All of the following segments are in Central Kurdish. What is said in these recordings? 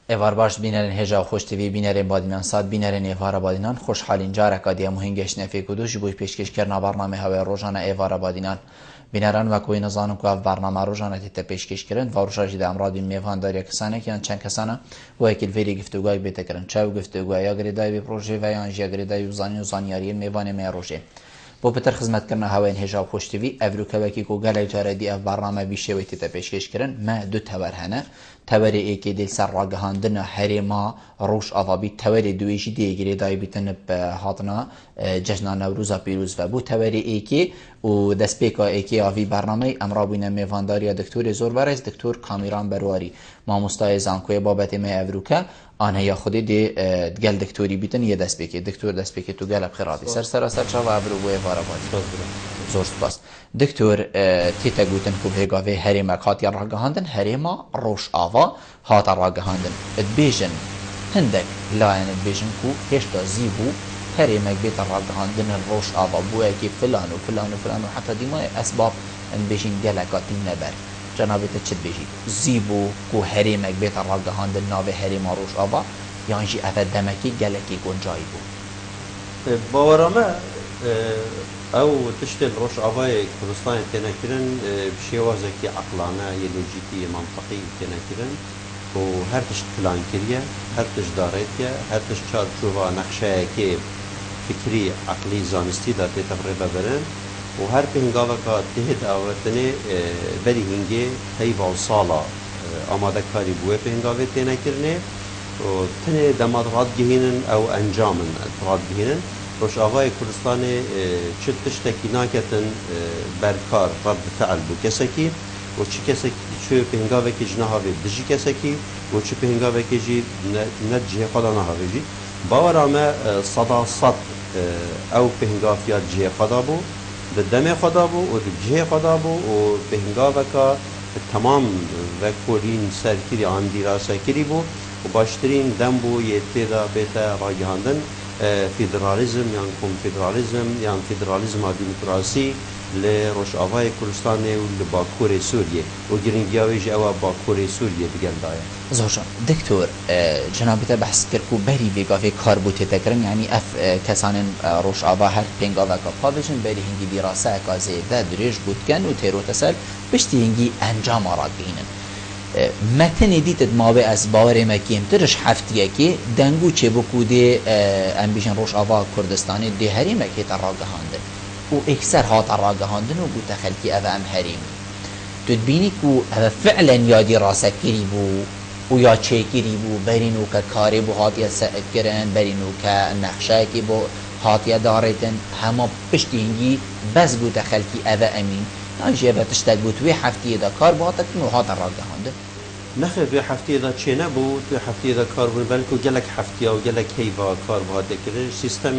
Evar baş binərin heja xoş TV binərin badinən sad binərin evara badinən xoş halin caraka diye muhingeş nefi kudu ji bu peşkeşkirna barname hava rojana evara badinən binəran və koyu nazanın ku ev barname rojana tete peşkeşkirin və roja jide emradin mevhan darya kısane ki yan çən kesana bu ekil veri güftügay betekirin çev güftügay ya griday bir proje ve yan ya griday uzan yariye mevane me roje بۆ پتر خزمەتکردنە هاوێن هێژا و خۆشتوی ئەڤروکەوەکی و گەلێک جارەدی ئەف بەرنامە بی شێوەی تێتە پێشکەشکردن مە دوو تەوەر هەنە تەوەری ئێکێ دێ سەر ڕاگەهاندنە هەرێما ڕۆژ ئاڤابی تەوەری دوێژی دێگیرێ دایبیتن هاتنە جەژنا نەوروزا پیرۆز بە بوو تەوەری ئێکێ و دەستپێکا ئێکێ ئاوی بەرنامەی ئەمڕابووینە مێڤانداریە دکتۆری زۆر بەرز دکتۆر کامیران بەرواری مامۆستای زانکۆیە بابەتێ مە ئەڤروکە آنها خودی دی گل دکتوری بیتن یه دست بکی دکتور دست بکی تو گل بخیراتی سر چاو ابرو بوی وارابادی زور سپاس دکتور تیتا گوتن کو بهگاوی هریما هاتی راگهاندن هریما روش آوا هات راگهاندن ادبیجن هندک لاین ادبیجن کو هشتا زیبو هریما بیت راگهاندن روش آوا بوی کی فلان و فلان و فلان و حتی دیما اسباب ادبیجن گلکاتی نبر جنابت چت بیجی زیبو کو هریمک بیت راگهاندن ناو هریما روش آوا یانجی افد دمکی گلکی گنجایی بو باورامه او تشتل روش آوای کردستان تنکرن بشیوازکی عقلانه یلوجیکی منطقی تنکرن و هر تشت پلان کریه هر تشت دارتیه هر تشت چارچوبا نقشه که فکری عقلی زانستی داته تقریبا برن و هر پهنگاوه که تهد آورتنه بری هنگه تیبا سالا آماده کاری بوه پهنگاوه تینه کرنه و تنه دماد راد گهینن او انجامن راد گهینن روش آقای کردستان چه تشتکی ناکتن برکار رد فعل بو کسکی و چه کسکی چه پهنگاوه که جناهاوی دجی کسکی و چه پهنگاوه که جی ندجه خدا نهاوی جی باورامه صدا صد او پهنگافیات جه خدا بو دم خدا بو و جه خدا بو و بهنگاوه که تمام و کورین سرکری آن دیراسه کری بو و باشترین دم بو یه تیدا بیتا راگهاندن فدرالیزم یان کنفدرالیزم یان فدرالیزم دموکراسی لروش آوای کردستان و لباکور سوریه و گرینگیاویج او باکور سوریه دیگر دایا زوجان دکتور جنابیت بحث کرد کو بری ویگاوی کار بوده تکرن یعنی اف کسان روش آوا هر پنگاوه که پاوشن بری هنگی دیراسه اکازه ده دریج بود کن و تیرو تسل بشتی هنگی انجام آراد بینن متن دیتت ماوی از باور مکیم ترش هفتیه که دنگو چه بکوده امبیشن روش آوا کردستانی ده هری مکی تراگهاندن و اکثر ها تراگهاندن و بوده خلکی او ام هریمی تدبینی کو فعلا یادی راسه کری بو و یا چه کری بو برینو که کاری بو هاتیه سأکرن برینو که نقشه کی بو هاتیه دارتن همه پشتی هنگی بس بوده خلکی او امین نانجیه بتشتگ بود توی هفتیه دا کار باتا کنو ها تراگهانده نخیر توی هفتیه دا چه نبود توی هفتیه دا کار بود بلکه گلک هفتیه و گلک هیوا کار باتا کرد سیستم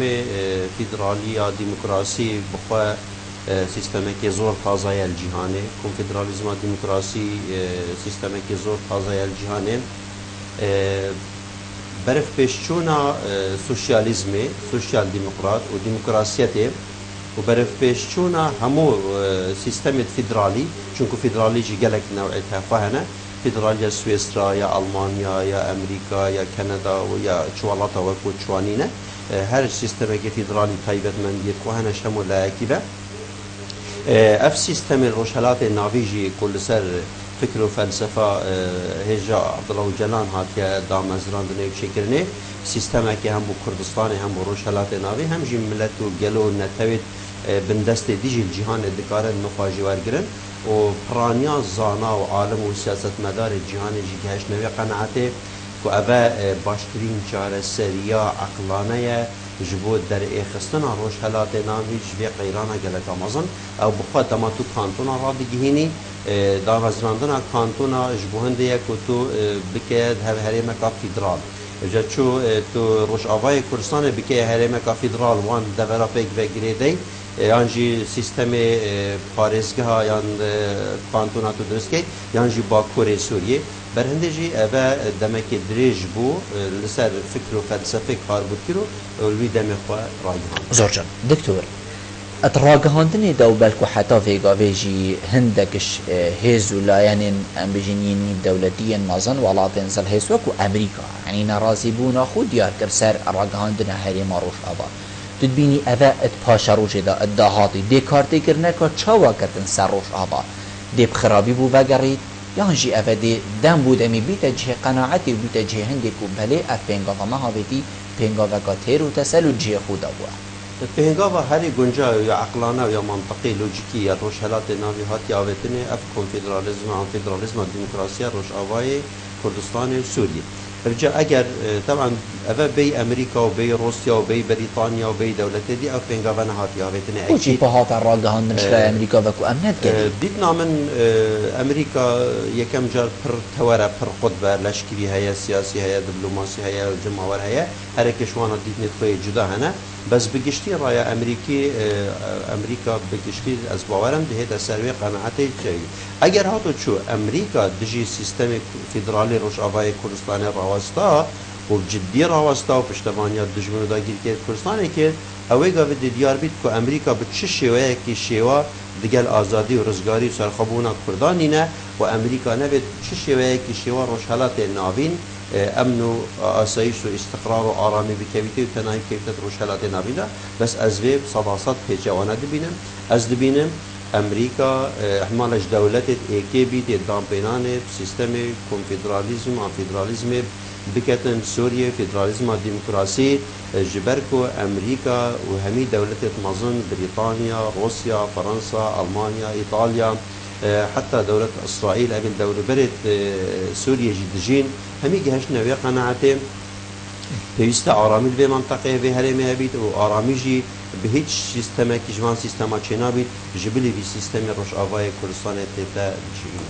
فدرالی یا دموکراسی بخواه سیستمی که زور تازه الجهانه کنفدرالیسم و دموکراسی سیستمی که زور تازه الجهانه برف پیشچونا سوسیالیسم سوسیال دموکرات و دموکراسیته و برف پیشچونا همو سیستم فدرالی چونکو فدرالی جی گلک نوعیتها فهنه فدرالیا سوئیسرا یا آلمانیا یا امریکا یا کانادا و یا چوالاتا و کوچوانینه هر سیستمی که فدرالی تایبت من دید که هنش همو لایکیبه اف سیستم روشهلات ناویجی کل سر فکر و فلسفه هجا عبدالله جلان هات که دامزران دنیو شکرنه سیستم که هم بو کردستان هم بو روشهلات ناوی هم جی ملت و گلو نتوید بندست دیجی الجهان دکارن نخواجی ورگرن و پرانیا زانا و عالم و سیاست مدار جهان جی گهش نوی قناعته که اوه باشترین چاره سریا عقلانه جبود در اخستنا روش حالات نامی جبی قیرانا گلک آمازن او بخواه دما تو کانتونا را بگیهینی داغزراندنا کانتونا جبوهنده یک و تو بکید هریمکا فیدرال جا چو تو روش آوای کردستان بکید هریمکا فیدرال وان دورا پیک و گریده یانجی سیستم پارێزگە یان کانتۆنا تو دروست کرد یانجی باکوورێ سووریێ بەرهەندێژی ئەvە دەمەکێ درێژ بوو لەسەر فکر و فەلسەفەی کار بوو کرد و لوی دەمێ خوا ڕاگەهاند. زۆر جان دکتۆر اتراگهاندنی دو بلکو حتی ویگاویجی هندکش هیزو لایانین ام بجنینی دولتی نازن ولاتن زل هیزو کو امریکا یعنی نرازی بونا خود دیار کر سر راگهاندن هری ماروش آبا تدبینی اوه ات پاشا روشه دا ادهاتی دی کارتی کرنه که چاوا کتن سر روش آبا دی بخرابی بو وگرید یان جی اوه دی دم بود امی بیتا جه قناعتی و بیتا جه هنگی کو بله اف پینگاوا مهاویتی پینگاوا کا تیر و تسل و جه خودا بوا پهنگاوا هری گنجا یا عقلانه یا منطقی لوجیکی یا روشهلات ناوی هاتی آوتنه اف کنفدرالیزم و فدرالیزم و دموکراسی روش آوای کردستان و سوریه برجع اگر طبعا اوه بی امریکا و بی روسیا و بی بریطانیا و بی دولت دی او پهنگاوا نهاتی آوتنه او چی پاهات الراگهاندن شرای امریکا و کو امنت گلی دیدنا من امریکا یکم جار پر توره پر قطبه لشکری هیا سیاسی هیا دبلوماسی هیا جمعور هیا هر کشوانا دیدنیت خوی جدا هنه بس بگشتی رای امریکا بگشتی از باورم دهید از سروی قناعتی چایی اگر هاتو چو امریکا دجی سیستم فدرالی روش آوای کردستان راوستا و جدی راوستا و پشتوانیا دجمنو دا گیر که کردستانه که اوه گاوه دیار بید که امریکا به چه شیوه که شیوه دیگل آزادی و رزگاری و سرخبونا کردانی نه و امریکا نبید چه شیوه که شیوه روش حالات ناوین امن و آسایش و استقرار و آرامی بکویتی و تنهایی کیفتت روشهلات نابیده بس از ویب صداصد پیچوانه دبینم از دبینم امریکا احمالش دولتت ایکی بید دام بینانه سیستم کنفدرالیزم و فدرالیزم بکتن سوریه فدرالیزم و دموکراسی جبرکو امریکا و همی دولتت مظن بریطانیا روسیا فرنسا المانیا ایطالیا حتى دولة إسرائيل قبل دولة برد سوريا جدجين همي جهش نوية قناعتين بيست آرامی به منطقه به هرمی هبید و آرامیجی به هیچ سیستم کشمان سیستم چنا بید جبلی بی سیستم روش آوای کردستان تیتا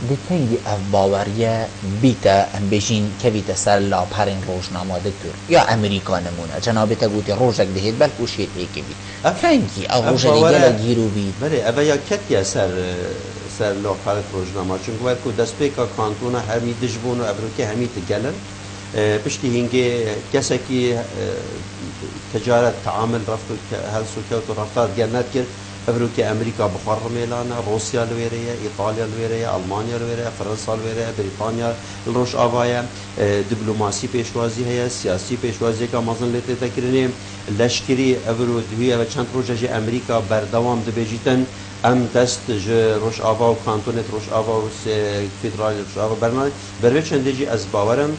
دیتنگی اف باوریه بیتا ام بجین کویتا سر لابهرین روشنامه دکتور یا امریکا نمونه جنابتا گوتی روشک دهید بلکو شید ایکی بید کنگی او روشک دیگه گیرو بید بله اوه یا کتیا سر لابهرت روشنامه چون که دست پیکا کانتونا همی دجبون و ابروکه همی تگلن پشتی هنگی کسی که تجارت تعامل رفت هل سوکیات و رفتار جنت کرد افرو که امریکا بخار میلانه روسیا لویریه ایطالیا لویریه آلمانیا لویریه فرانسا لویریه بریتانیا روش آوایه دیپلماسی پیشوازی هست سیاسی پیشوازی که مازن لیت تکرینیم لشکری افرو دوی و چند روزه امریکا بردوام دبیجیتن ام دست روش آوا و کانتونت روش آوا و فدرال روش آوا برنامه برای چندی از باورم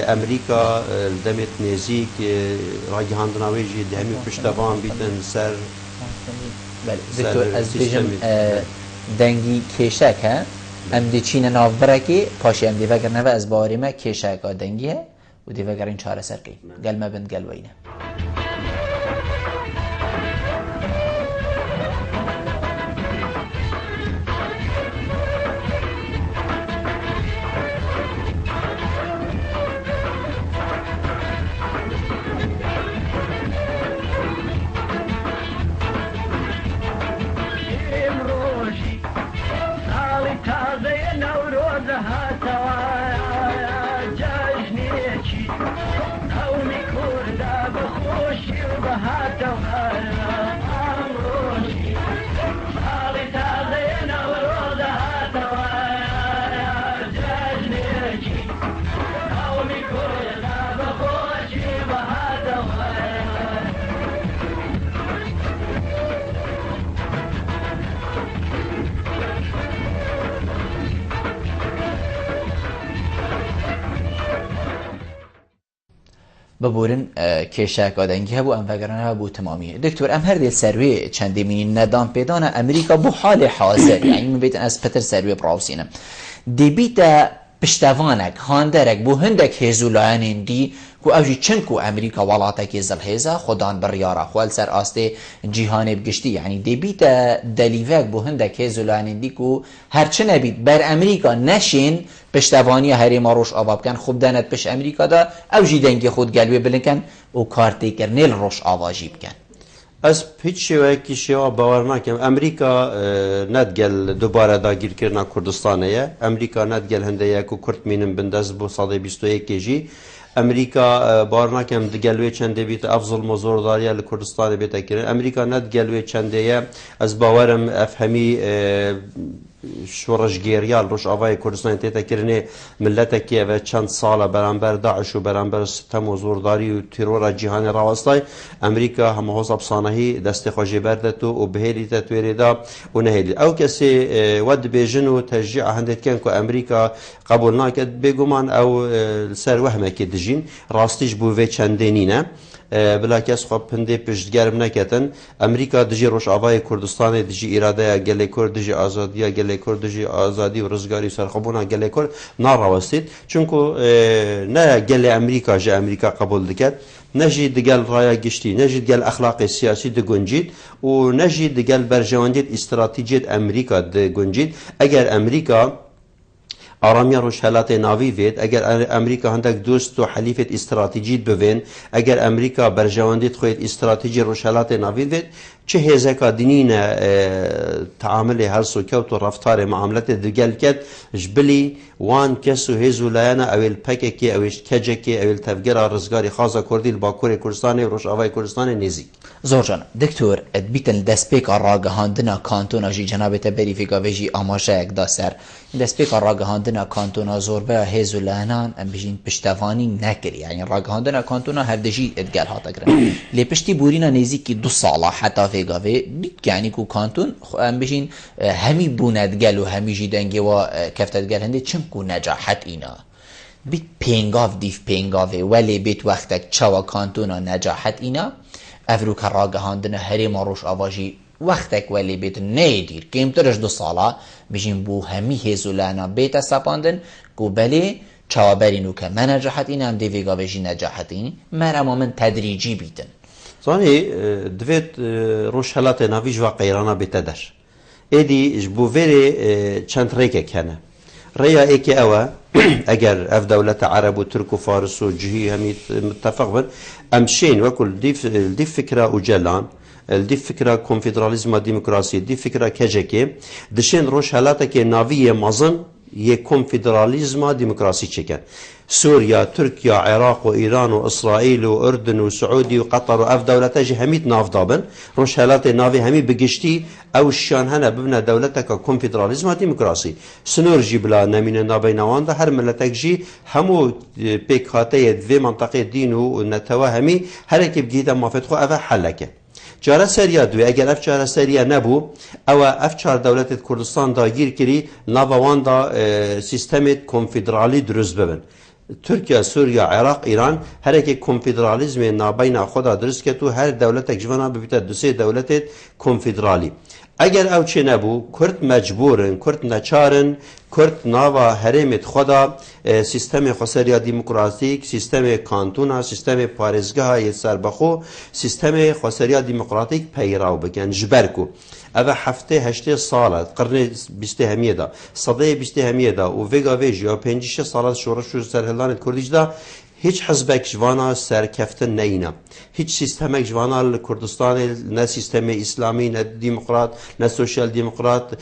امریکا دمت نزیک راگهاندناوی جی دهمی پشتوان بیتن سر دکتور از بجم دنگی کشک ها ام دی چین ناف برکی پاشی ام دی وگر نوه از باوری ما کشک ها دنگیه و دی وگر این چاره سر کی گل ما بند گل وینه ببورن کشک آدنگی هبو ام وگرانه هبو تمامیه دکتور ام هر دیل سروی چندی مینی ندام پیدانه امریکا بو حال حاضر یعنی من بیتن از پتر سروی براوسینم دی بیتا پشتوانک هاندرک بو هندک هزولایان دی کو اوجی چند کو امریکا ولاتکی زلهزا خودان بریارا خوال سر آسته جیهان بگشتی یعنی دی بیتا دلیوک بو هندک هزولایان دی کو هرچه نبید بر امریکا نشین پشتوانی هری ماروش آباب کن خوب دانت پش امریکا دا اوجی دنگی خود گلوی بلنکن و کارتی کرنیل روش آواجی بکن از هیچ شیوه کی شیوه باور نکم امریکا ندگل دوباره داگیر کردن کردستانه امریکا ندگل هنده یک و کرد مینم بنداز بو سال 21 جی امریکا بارنا کم دگلوی چنده بیت افضل مزورداری لکردستان بیت کرد امریکا ند گلوی چنده از باورم افهمی شورش گیریال روش آوای کردستان تیتا کرنه ملت که و چند سال برانبر داعش و برانبر ستم و زورداری و ترور جهان راوستای امریکا هم حوض ابصانهی دست خوشی بردتو و بهیلی تطویری دا و نهیلی او کسی ود بیجن و تشجیع هندت کن که امریکا قبول ناکد بگومان او سر وهمه که دجین راستیش بووی چندینینه بلا کس خواب پنده پشتگرم نکتن امریکا دجی روش آوای کردستان دجی ایراده گله کرد دجی آزادی گله کرد دجی آزادی و رزگاری سرخبونا گله کرد ناراوستید چونکو نه گله امریکا جا امریکا قبول دکت نجی دگل رایا گشتی نجی دگل اخلاق سیاسی دگنجید و نجی دگل برجواندید استراتیجیت امریکا دگنجید اگر امریکا آرامی روشهلات ناوی وید اگر امریکا هندک دوست و حلیفت استراتیجیت بوین اگر امریکا برجواندید خوید استراتیجی روشهلات ناوی وید چه هزکا دینین تعامل هر سوکوت و رفتار معاملت دگل کد جبلی وان کسو هزو لاینا اویل پککی اویل کجکی اویل تفگیر رزگاری خاصا کردی باکور کردستان و روش آوای کردستان نزی زور جان دکتور بیتن دسپیک راگهاندنا کانتونا جی جنابت بریفیکا ویجی آماشه یک دا سر دسپیک راگهاندنا کانتونا زور به هزو لانان ام بجین پشتوانی نکری یعنی راگهاندنا کانتونا هر دجی ادگل هاتا کرن لی پشتی بورینا نزی کی 2 ساله حتی فیگاوی دیت یعنی کو کانتون ام بجین همی بوندگل و همی جیدنگی و کفتدگل هنده چم کو نجاحت اینا بیت پینگاف دیف پینگاوی ولی بیت وقتک چوا کانتونا نجاحت اینا افروک راگهاندن هری ماروش آواجی وقتک ولی بیت نیدیر کمترش 2 ساله بجین بو همی هزولانا بیت سپاندن کو بلی چوابرینو که من نجاحت این هم دیویگا بجی نجاحت این مرما من تدریجی بیتن زانی دوید روشهلات ناویج و قیرانا بیتدر ایدی جبو ویری چند ریکه کنه ریا ایکی اوه اگر اف دولت عرب و ترک و فارس و جهی همی متفق بن امشین وکل دی فکره و جلان دی فکره کنفدرالیزم و دموکراسی دی فکره کجکی دشین روشهلاتا که ناوی مازن یک کنفدرالیزم و دموکراسی چکن سوریا، ترکیا، عراق و ایران و اسرائیل و اردن و سعودی و قطر و اف دولتا جی همید ناف دابن روشهلات ناوی همی بگشتی او شان هنه ببنه دولتا که کنفدرالیزم و دموکراسی سنور جی بلا نمینه نابی نوان ده هر ملتک جی همو پیک خاطه دوی منطقه دین و نتوه همی هر اکی بگیده مافت خو اوه حلکه چاره سریا دوی اگر اف چاره سریا نبو او اف چار دولت کردستان دا گیر کری ناوان دا سیستم کنفدرالی درست ببن ترکیه، سوریا، عراق، ایران هر یک کنفدرالیزم نابین خدا درست که تو هر دولت جوانا ببیت 2-3 دولت کنفدرالی اگر او چه نبو کرد مجبورن کرد نچارن کرد ناوا هرمت خدا سیستم خسریا دموکراتیک سیستم کانتونا سیستم پارزگاه سربخو سیستم خسریا دموکراتیک پیراو بکن جبرکو اوه 7-8 سال قرن 20 همیه دا صده 20 همیه دا و ویگا ویج یا 5-6 سال شورش سرهلانت کردیش دا هیچ حزبک جوانا سرکفتن نینا هیچ سیستمک جوانا کردستان نه سیستم اسلامی نه دموکرات نه سوشال دموکرات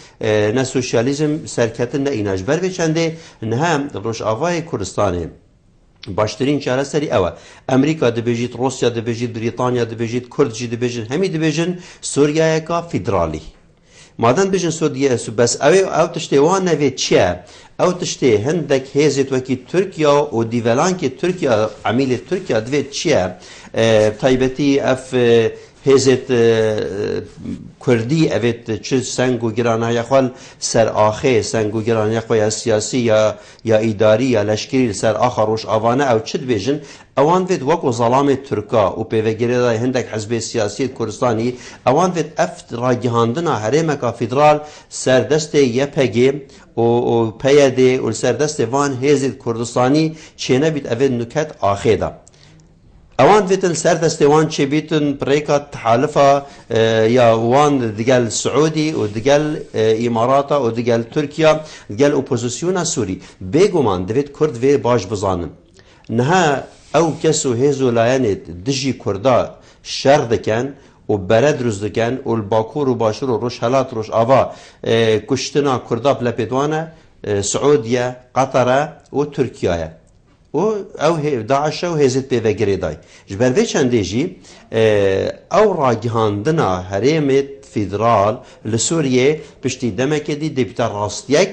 نه سوشالیزم سرکفتن نینا جبر بچنده نه هم روش آوای کردستانه باشترین چاره سری اوه امریکا دبیجید روسیا دبیجید بریتانیا دبیجید کردجی دبیجید همی دبیجن سوریه کا فدرالی مادن بيجن سوريا بس او تشتي وان نوي تشيا او تشتي هندك هيزت وكي تركيا وديفلان كي تركيا عميل تركيا دوي تشيا تايبتي اف هزت کردی اوت چه سنگو گرانه یخوال سر آخه سنگو گرانه یخوال یا سیاسی یا اداری یا لشکری سر آخروش آوانه او چد بیجن اوان وید وکو ظلام ترکا و پیوگیری دای هندک حزب سیاسی کردستانی اوان وید افت راگهاندنا هرمکا فدرال سر دست یپگی و پیده و سر دست وان هزت کردستانی چینه بید اوید نکت آخه دا اوان ویتن سر دستوان چه بیتن پریکا تحالفا یا وان دگل سعودی و دگل اماراتا و دگل ترکیا دگل اپوزیسیون سوری بگومان دوید کرد وی باش بزانم نها او کسو هزو لایانت دجی کردا شر دکن و برد روز دکن و الباکور و باشر و روش حالات روش آوا کشتنا کردا بلپیدوانه سعودیه قطره و ترکیه و او داعش و هزت به وگری دای جبر وی چنده جی او راگهاندنا هرمت فدرال لسوریه پشتی دمک دی دیپتا راستیک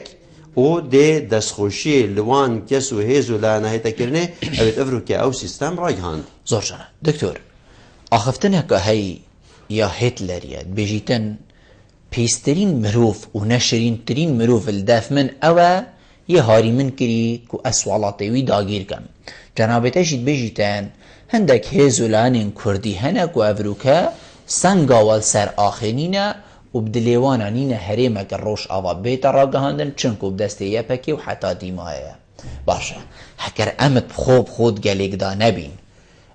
و ده دستخوشی لوان کس و هزو لانهیتا کرنه اوید افرو که او سیستم راگهاند زور جانا دکتور آخفتن هکا هی یا هتلریت بجیتن پیسترین مروف و نشرین ترین مروف الدف من اوه یه هاری من کری که اسوالاتیوی داگیر کم جنابت اشید بجیتن هندک هزولانین کردی هنک و افروکا سنگاوال سر آخرینه و بدلیوانانین هریمک روش آوا بیتا را گهاندن چنکو بدسته یه پکی و حتی دیمایه باشه هکر امت خوب خود گلیگ دا نبین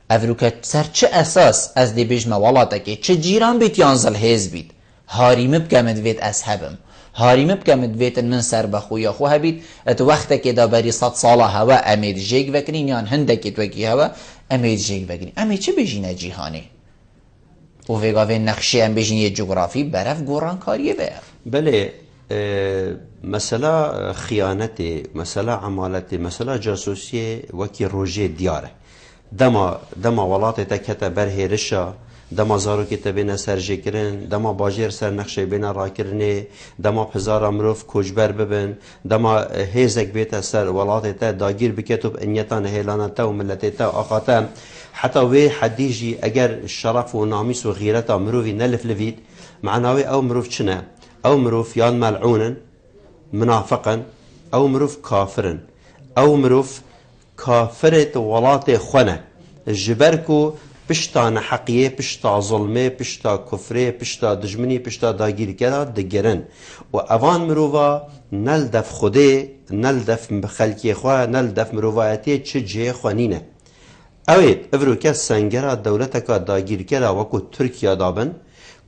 افروکا سر چه اساس از دی بجمه والاتا که چه جیران بیت یانزل هیز بید هاریم بکمد ویت اصحابم هاریم بکمد ویت من سر بخویا خو هبید ات وقتا که دا بری 100 ساله هوا امید جیگ وکرین یان هندکی توکی هوا امید جیگ وکرین امید چه بجینه جیهانه و ویگاوی نقشه ام بجین یه جغرافی برف گوران کاریه بیف بله مسئله خیانت مسئله عمالت مسئله جاسوسی وکی روژه دیاره دما ولات تکتا برهرشا دما زارو که تبین سرجه کرن دما باجر سر نقشه بین را کرنه دما پزار امروف کجبر ببن دما هیزک بیت سر ولات تا داگیر بکتب انیتان هیلانتا و ملتتا و آخاتا حتی وی حدیجی اگر شرف و نامیس و غیرتا مروفی نلف لفید معناوی او مروف چنه او مروف یان ملعونن منافقا او مروف کافرن او مروف کافرت ولات خونه جبرکو پشتا نحقیه پشتا ظلمه پشتا کفره پشتا دجمنی پشتا داگیر کرا دگرن و اوان مروفا نل دف خوده نل دف خلکی خواه نل دف مروفایتی چه جه خوانینه اوید افروکه سنگره دولتکا داگیر کرا وکو ترکیا دابن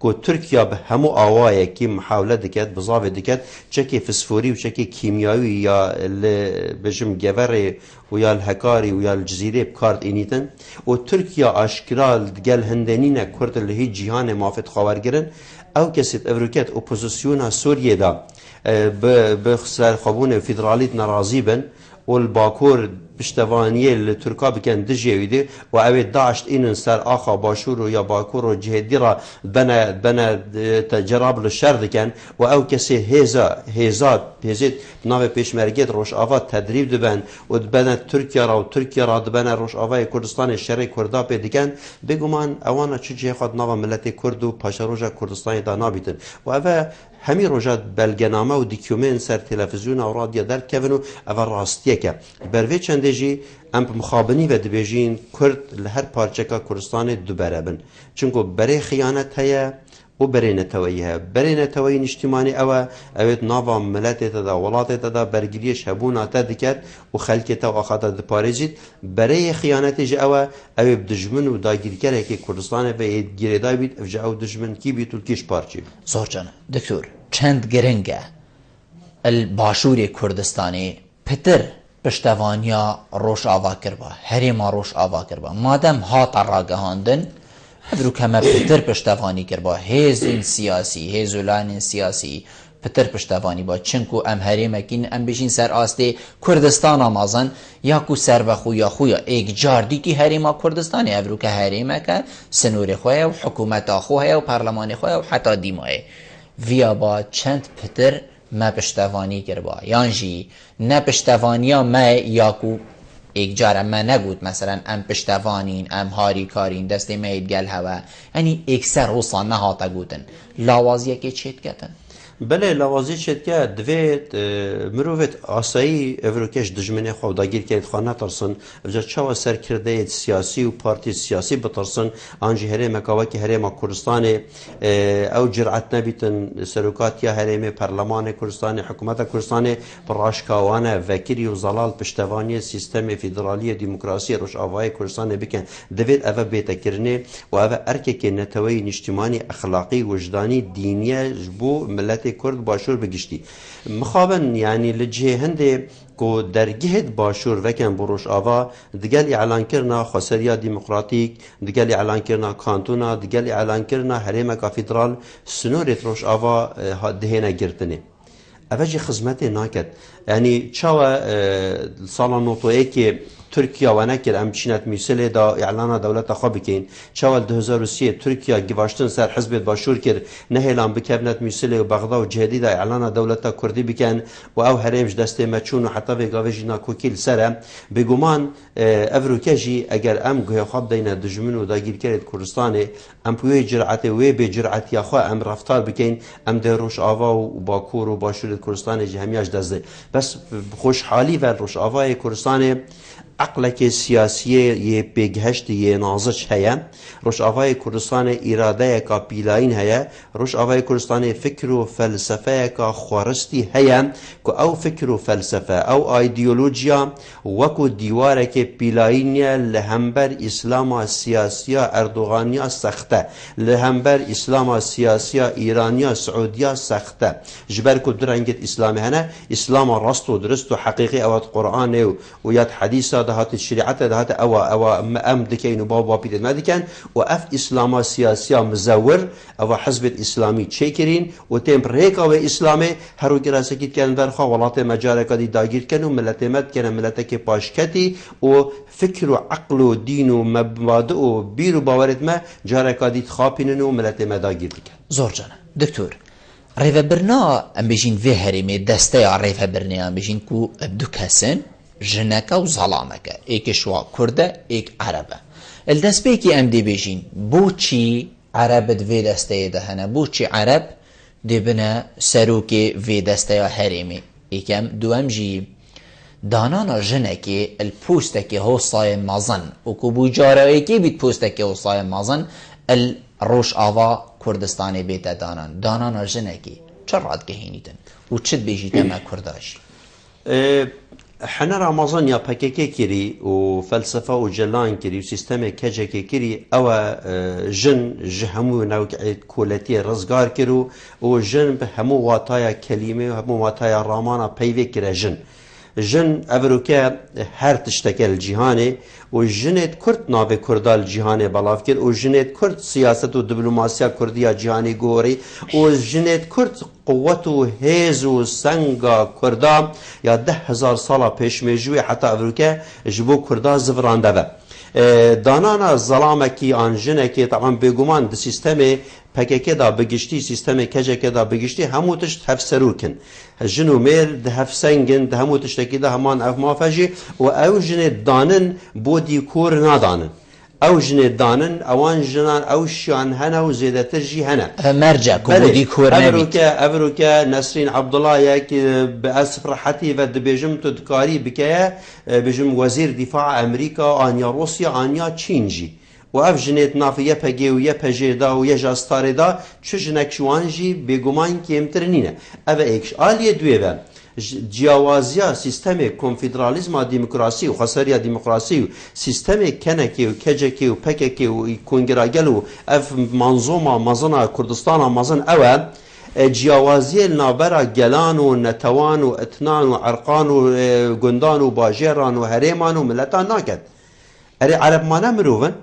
کو ترکیا به همو آوائه که محاوله دکت بزاوه دکت چکی فسفوری و چکی کیمیایی یا بجم گوره و یا الهکاری و یا الجزیره بکارد اینیتن و ترکیا آشکرال دگل هندنین کرد لهی جیهان مافت خواهرگرن او کسید افروکت اپوزیسیون سوریه دا بخسر خوابون فدرالیت نرازی بن و الباکور پشتوانیه لترکا بکن دجیویده و اوید داشت اینن سر آخا باشور و یا باکور و جهدی را بنا تجراب لشر دکن و او کسی هیزید ناو پیشمرگیت روش آوا تدریب دبن و دبنا ترکیا را دبنا روش آوای کردستان شرق کردا پیدکن بگومان اوانا چه جه خود ناو ملت کرد و پاشا روژا کردستان دا نابیتن و اوه همی روژا بلگنامه و دیکیومین سر تلفزیون و رادیا در کون و اوه راستیه که بروی چنده جی ام مخابنی و دبیجین کرد لهر پارچکا کردستان دوباره بن چونکو برای خیانت هیا و برای نتویه برای نتویه اجتماعی اوید ناوا ملت دا ولات دا برگریش هبونا تا دکرد و خلک تا آخاتا دپارزید برای خیانت جا اوید دجمن و داگیر کرده که کردستان و گیره دا بید افجا او دجمن کی بید و کیش پارچی زور جانا دکتور چند گرنگه الباشور کردستانی پتر پشتوانیا روش آوا کربا هریما روش آوا کربا مادم هات راگهاندن افرو کما پتر پشتوانی کربا هیزین سیاسی هیزولان سیاسی پتر پشتوانی با چنکو ام هریمکین ام بشین سر آسته کردستان آمازن یا کو سر و خویا ایک جاردی کی هریما کردستانی افرو که هریمکه سنور خواه و حکومت خواه و پارلمان خواه و حتی دیماه ویا با چند پتر ما پشتوانی کربا یانجی نه پشتوانیا ما یاکو ایک جار ما نگود مثلا ام پشتوانین ام هاری کارین دست مید گل هوا یعنی اکثر روسا نهاتا گودن لاوازیه که چیت کتن بله لوازی شد که دوید مروفت آسایی افروکش دجمنی خواه داگیر کرد خواه نترسن افجا چاوا سر کرده سیاسی و پارتی سیاسی بترسن آنجی هرم اکاوکی هرم کردستان او جرعت نبیتن سروکات یا هرم پرلمان کردستان حکومت کردستان براشکاوانه وکری و زلال پشتوانی سیستم فدرالی دموکراسی روش آوای کردستان بکن دوید اوه بیتا کرنه و اوه ارکه که نتوی نجتماعی اخلاقی وجدانی دینی جبو ملت کرد باشور بگشتی مخابن یعنی لجه هنده کو درگهت باشور وکن بروش آوا دگل اعلان کرنا خسریا دموکراتیک دگل اعلان کرنا کانتونا دگل اعلان کرنا حریم کافدرال سنورت روش آوا دهینا گرتنه اوجی خدمت ناکد یعنی چاوا سالا نوتویه که ترکیه و نکر ام چینت میسله دا اعلان دولت خواب بکن چوال 2003 ترکیه گواشتن سر حزب باشور کرد نهلان بکبنت میسله و بغداد و جهدی دا اعلان دولت کردی بکن و او هرمش دست مچون و حتی وگاوجی ناکوکیل سره بگومان افروکجی اگر ام گویا خواب دینه دجمن و داگیر کرد کردستان ام پوی جرعت و به جرعت یا خو ام رفتار بکن ام دروش آوا و باکور و باشور کردستان جهمیاش دزده بس خوشحالی و روش آوای کردستان عقلك سياسية بيجهشت ينازج هيا روش آوای کردستان إرادة کا بيلاين هيا روش آوای کردستان فكر و فلسفة کا خورستی هيا كو او فكر و فلسفة او ايديولوجيا وكو ديوارك بيلاين لهمبر اسلام سياسية اردوغانيا سخته لهمبر اسلام سياسية ايرانيا سعوديا سخته جبر كو درنجت اسلام هنا اسلام راست و درست و حقيقي اوات قرآن و ياد حديثة دهات الشريعة دهات او ام دكين و بابا بيد ما دكان و اف اسلام سياسية مزور او حزب الاسلامي تشيكرين و تيم ريكا و اسلامي هرو جراسكيت كان برخوا ولات مجاركا دي داگير كان و ملتمت كان ملتك باشكتي و فكر و عقل و دين و مبادئ و بير و باورت ما جاركا دي تخابينن و ملتما داگير دكان زور جانا دكتور ريفا برنا ام بيجين في هرمي دستيا ريفا برنا ام بيجين كو ابدو كسن جنكا و ظلامكا ايك شوا كرده ايك عربه الدست بيكي ام دي بيجين بوچي عرب في دستيا دهنا بوچي عرب دي بنا سروكي في دستيا هرمي ايكم دوام جي دانانا جنكي البوستكي هو صايم مازن وكو جاريكي بيت بوستكي هو صايم مازن الروش آوا كردستاني بيتا دانانا جنكي چرات كهينيتن وچد بيجي تما كرداش حنا رمضان يا بكيكي كري وفلسفة وجلان كري وسيستم كجكي كري او جن جهمو نوع كولتي رزقار كرو وجن بهمو واتايا كلمة وهمو واتايا رامانا بيوي كرا جن افروكا هر تشتكى الجهاني وجنت كرد ناوي كردا الجهاني بلاف كر وجنت كرد سياسة ودبلوماسيا كردية جهاني غوري وجنت كرد قوة وهيز وسنغا كردا يا 10,000 سالة پیشمجوي حتى افروكا جبو كردا زفران دابا دانانا ظلامكي عن جنكي طبعا بيقومان ده سيستمي PKK da bigişti, sistemi KCK da bigişti, hemû tişt hevserûkin. Jin û mêr di hevsengin, di hemû tiştekî de heman ev mafe jî û ew jinê danin bo dîkor nadanin. Ew jinê danin, ewan jinan ew şiyan hene û zêdetir jî hene. Mercek û bo dîkor nebît. Evroke Nesrîn Abdullahiyek bi esf rahetî ve dibêjim tu dikarî bikeye bêjim wezîr dîfa Emerîka, aniya Rusya, aniya Çîn jî. و اف جنت نافی یه پگی و یه پجیدا و یه جاستاری دا چه جنک شوانجی بگمان کمتر نینه. اف ایکش آلیه دوی و جیاوازیا سیستم کنفدرالیزم دموکراسی و خساریا دموکراسی و سیستم کنکی و کجکی و پککی و کنگراگل و اف منظومه مزنا کردستان مزن اوه جیاوازی نابرا گلان و نتوان و اتنان و عرقان و گندان و باجران و هریمان و ملتان ناکد. اری عرب مانه مروون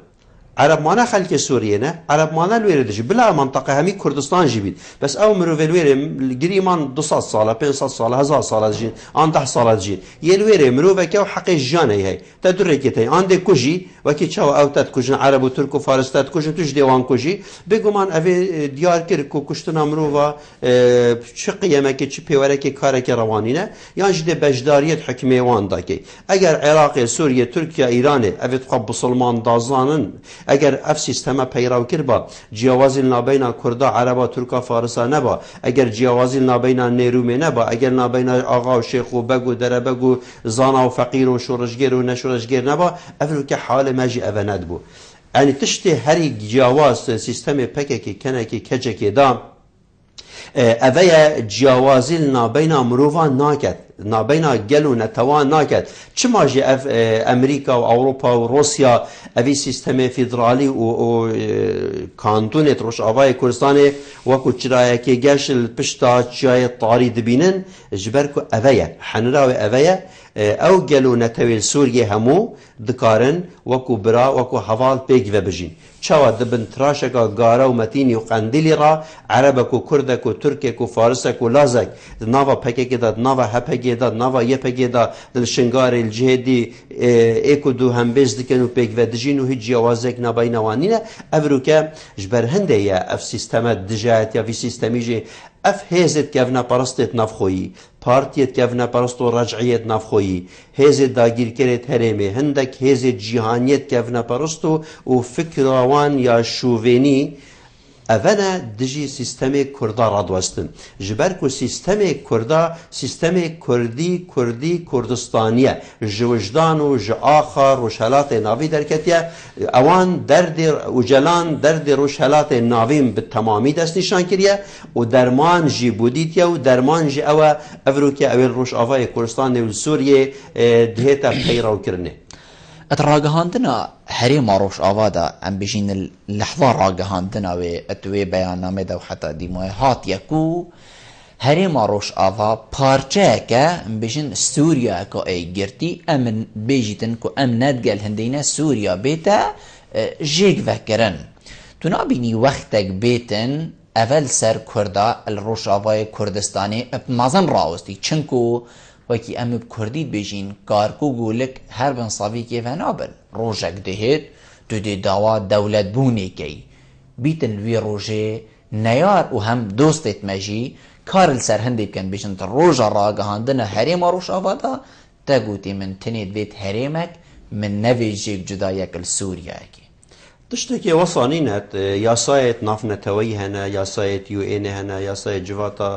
عرب مانا خلق سوريا نه عرب مانا الويردش بلا منطقه همي كردستان جيبيد بس او مروف الوير قريمان 200 صاله 500 صاله 1000 صاله جين ان 10 صاله جين يلوير مروف كو حق الجاني هي تدركتي عند كوجي وكي تشاو او تات كوجن عرب وترك وفارس تات كوجن توج ديوان كوجي بيغمان افي ديار كركو كشتنا مروفا چه قيمك چه بيورك كارك روانينه يعني جدي بجداريه حكمه وان داكي اگر عراق سوريا تركيا ايران افي تقب سلمان دازانن اگر اف سیستم پیرو کرد جیاوازی نابینا کردا عربا ترکا فارسا نبا اگر جیاوازی نابینا نیرومی نبا اگر نابینا آقا و شیخ و بگو دربگو زانا و فقیر و شورشگر و نشورشگر نبا افرو که حال ماجی اواند بو یعنی تشتی هری جیاواز سیستم پککی کنکی کجکی دا اوه جیاوازی نابینا مروفا ناکد نابینا گل و نتوان ناکد چه ماجی اف امریکا و اوروپا و روسیا اوی سیستم فدرالی و کانتونت روش آوای کردستان وکو چرایه که گشل پشتا جای طاری دبینن جبر کو اوه حنراوی اوه او گلو نتویل سوریه همو دکارن وکو برا وکو حوال پیگ و بجین چوا دبن تراشکا گارا و متینی و قندیلی را عربک و کردک و ترکک و فارسک و لازک ناوا پکک دا ناوا هپک دا ناوا یپک دا دل شنگار الجهدی ایکو دو هم بیز دکن و پیگ و دجین و هیچ جوازک نبای نوانینه افرو که جبر هنده یا اف سیستم دجایت یا وی سیستمی جی اف هزت كافنا برستت نفخوي بارتيت كافنا برستو رجعيت نفخوي هزت داگير كرت هرمي هندك هزت جهانيت كافنا برستو وفكروان يا شوفيني اونا دجي سيستم كردا رادوستن جبركو سيستم كردا سيستم كردي كردستانية جوجدان و آخر وشالات ناوي دركتيا اوان درد وجلان درد روشالات ناويم بالتمامي دست نشان كريا و درمان جي بوديتيا و درمان جي او افروكيا او روش آفاي كردستان و سوريا دهتا بخيرا وكرنه اتراجهاندنا هري ماروش آوادا ام بجين اللحظة راجهاندنا و اتوي بيانامه دو حتى ديموه هات يكو هري ماروش آوا پارچه که ام بجين سوريا كو اي گرتي امن بيجيتن كو ام ندگل هندينا سوريا بيتا جيگ وكرن تونا بيني وقتك بيتن اول سر کردا الروش آوای کردستاني مازن راوستی چنکو وکی ام بکردی بجین کارکو گولک هر بن صافی که فنابل روژک دهید تو دی داوا دولت بونی کی بیتن وی روژه نیار و هم دوستت مجی کارل سر هندی بکن بجین تا روژا راگهاندن حریم روش آوادا تا گوتی من تنید بیت حریمک من نوی جیب جدا یکل سوریا کی تشتكي وصانينت ياسايت نافنتوي هنا ياسايت يو ان هنا ياسايت جواتا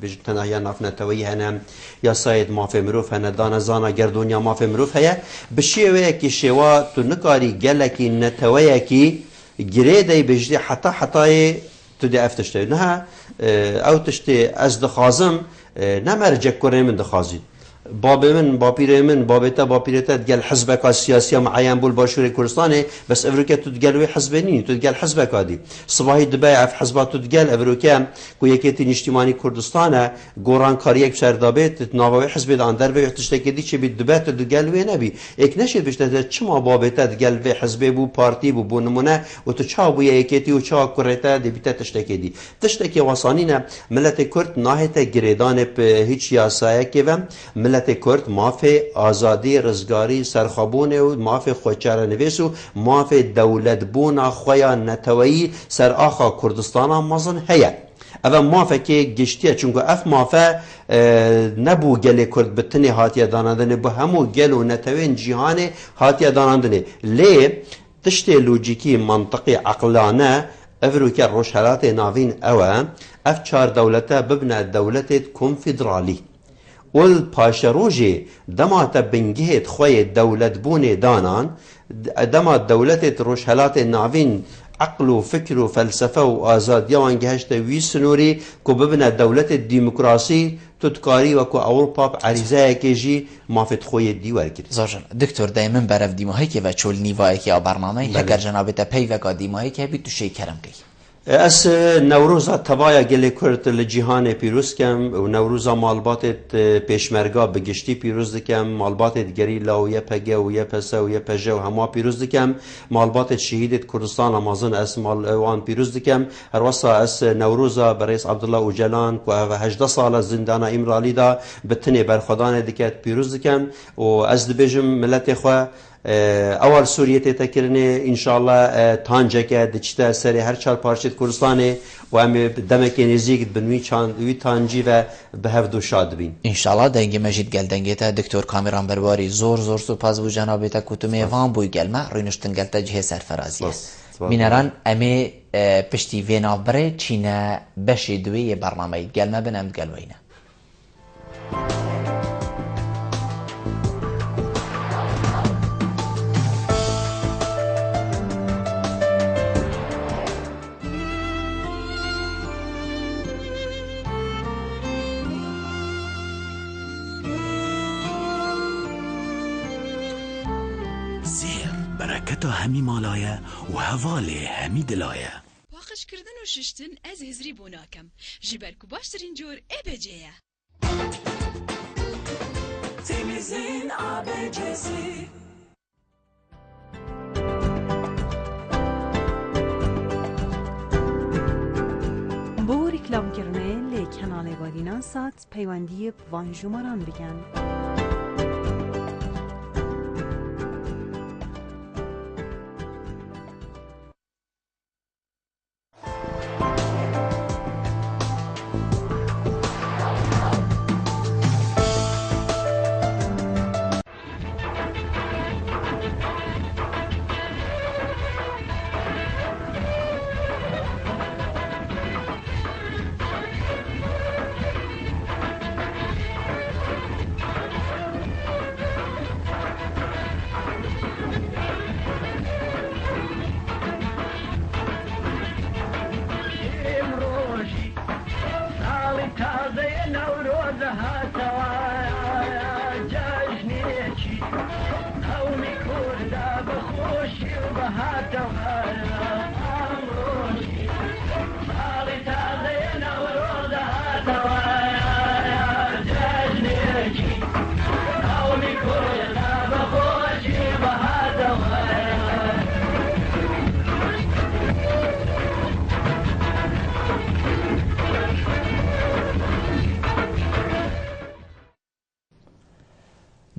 بجتنا هي نافنتوي هنا ياسايت مافي مروف هنا دانا زانا گردونيا مافي مروف هيا بشيوه كي شوا تو نكاري گلكي نتوي كي گريدي بجدي حتى تدي افتشتي نها او تشتي از دخازم نمرجك كوري من دخازين باب من بابير من بابتا بابيرتا تقال حزبك السياسية معين بول باشور كردستان بس افريقيا تتقال حزبين تتقال حزبك هذه صباحي دبي في حزبات تتقال افريقيا كو يكيتي اجتماعي كردستان قران كاريك بسردابت تناوي حزب عن دربي تشتكي دي شي بالدبات تتقال وين نبي اك نشد بشتا چما بابتا تقال في حزب بو بارتي بو نمونه وتشا بو يكيتي وشا كرتا دي بتا تشتكي دي تشتكي وصانينا ملت كرد ناهته گريدان به هیچ سیاسايه كيفم ملت کرد مافی آزادی رزگاری سرخابونه و مافی خوچاره نویسو مافی دولت بونا خویا نتویی سر آخا کردستان مازن هیا اما مافی که گشتیه چونکه اف مافی نبو گل کرد بتنی هاتیه دانندنه بو همو گل و نتوین جهان هاتیه دانندنه لی تشتی لوجیکی منطقی عقلانه افرو که روشهلات ناوین اوه اف چار دولته ببنه دولت کنفدرالی ول پاشروجی دمات بنگهت خوی دولت بونه دانان دمات دولت روشهلات ناوین عقل و فکر و فلسفه و آزادی و انگهشت وی سنوری که ببنه دولت دیموکراسی تدکاری و که اوروپا عریضه که جی مافت خوی دیوار کرد. زاجن دکتر دائما برف دیماهی که و چول نیوایی که برنامه اگر جنابت پی و دیماهی که بی تو شی کرم کی اس نوروزا تبایا گلی کرد لجهان پیروز کم و نوروزا مالبات پیشمرگا بگشتی پیروز کم مالبات گریلا و یه پگه و یه پسه و یه پجه و همه پیروز کم مالبات شهید کردستان امازن اس مالوان پیروز کم هر وسا اس نوروزا برئیس عبدالله اوجلان که 18 سال زندان امرالی دا بتنی برخدان دکت پیروز کم و از دبیجم ملت خواه اول سوریه تکرنه انشالله تانجه که دچتا سری هر چهار پارچه کردستانه و هم دمک نزدیک بنوی چاند تانجی و به هفت شاد بین انشالله دنگ مجید گل دنگیتا دکتر کامیران برواری زور سپاس بو جنابیتا کتومه وان بوی گلمه روینشتن گلتا جه سرفرازیه مینران امی پشتی وینا بره چینه بشی دوی برنامه گلمه بنام گلوینه برکتا همی مالایه و هواله همی دلایه واقش کردن و ششتن از هزری بوناکم جبرکو باشترین جور ای بجیه Temizin ABC'si. بۆ ریکلامکردنê lê Kenalê Badînan Sat peywendiyê van jûmaran bikin.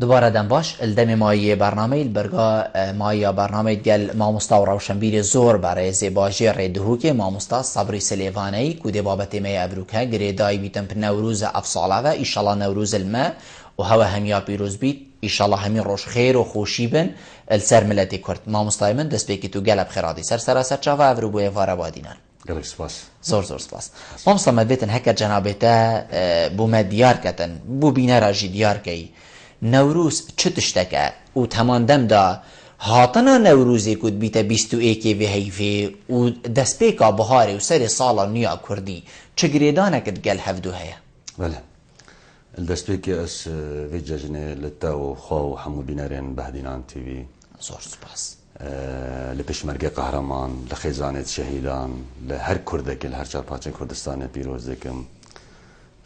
دوباره دم باش الدم مایی برنامه البرگا مایی برنامه گل ماموستا و روشنبیر زور برای زیباجی ردهو که ماموستا صبری سلیوانی کود بابت می ابروکه گریدای بیتم پر نوروز افصاله و ایشالا نوروز الماء و هوا همیا پیروز بیت ایشالا همین روش خیر و خوشی بن السر ملتی کرد ماموستای من دست بکی تو گلب خیرادی سر چاوا ابرو بوی واره بادینن گلک سپاس زور سپاس ماموستا مدبیتن هکر جنابتا بو مدیار کتن بو بینه راجی دیار کی نوروز چه تشتکه و تماندم دا هاتنا نوروزی کد بیتا 21 و هیفه و دست پیکا بهاری و سر سالا نیا کردی چه گریدانه کد گل هفدو هیا؟ بله الدست پیکی اس ویجاجنه لتا و خواه و حمو بینارین بهدینان تیوی زور سپاس لپشمرگه قهرمان لخیزانت شهیدان لهر کردک هر چار پاچه کردستان پیروز دکم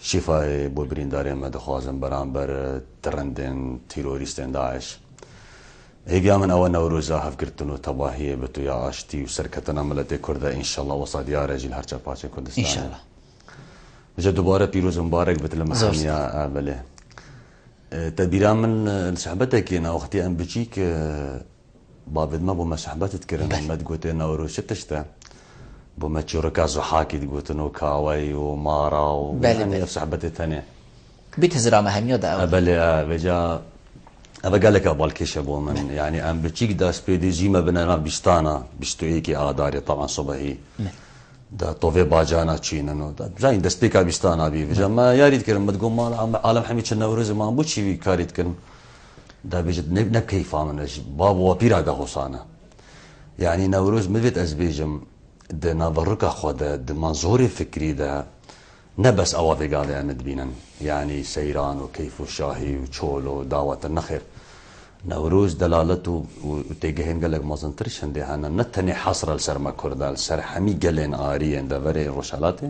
شفای بو برینداری ما دخوازم برانبر ترندن تیروریستن داعش ایگا من اول نوروزا هفگرتنو تباهیه بتو یا آشتی و سرکتنا ملت کرده انشالله وصاد یا رجل هرچا پاچه کردستان انشالله بجا دوباره پیروز مبارک بتل محمیا بله تدبیران من صحبتك انا وقتي ام بجيك بابد ما بو ما صحبتك تكرن ما تقولي نوروز شتشتا بو ما تشوركاز وحاكي تقولتنو كاوي ومارا بله صحبتي الثانيه بيت هزرا مهمية دا بله بجا ابا قال لك ابو الكيش ابو من يعني ام بتشيك دا سبيدي جيما بنا بيستانا بيستويكي اداري طبعا صبحي دا طوفي باجانا تشيننو دا جاين دستيكا بيستانا بي بجا ما ياريد كرم ما تقول ما عالم حميد النوروز ما بوتشي في كاريد كرم دا بيجد نبكي فامن بابو وبيرا دا غصانا يعني نوروز مبيت ازبيجم دا نظرك اخو دا منظوري فكري دا نبس اوافي قال يعني دبينا يعني سيران وكيف وشاهي وشولو دعوة النخير نوروز دلالته وتيجهن قال لك ما زنترش هندي هنا نتني حصر السرما كردال سر حمي قلين آريين دا فري روشالاتي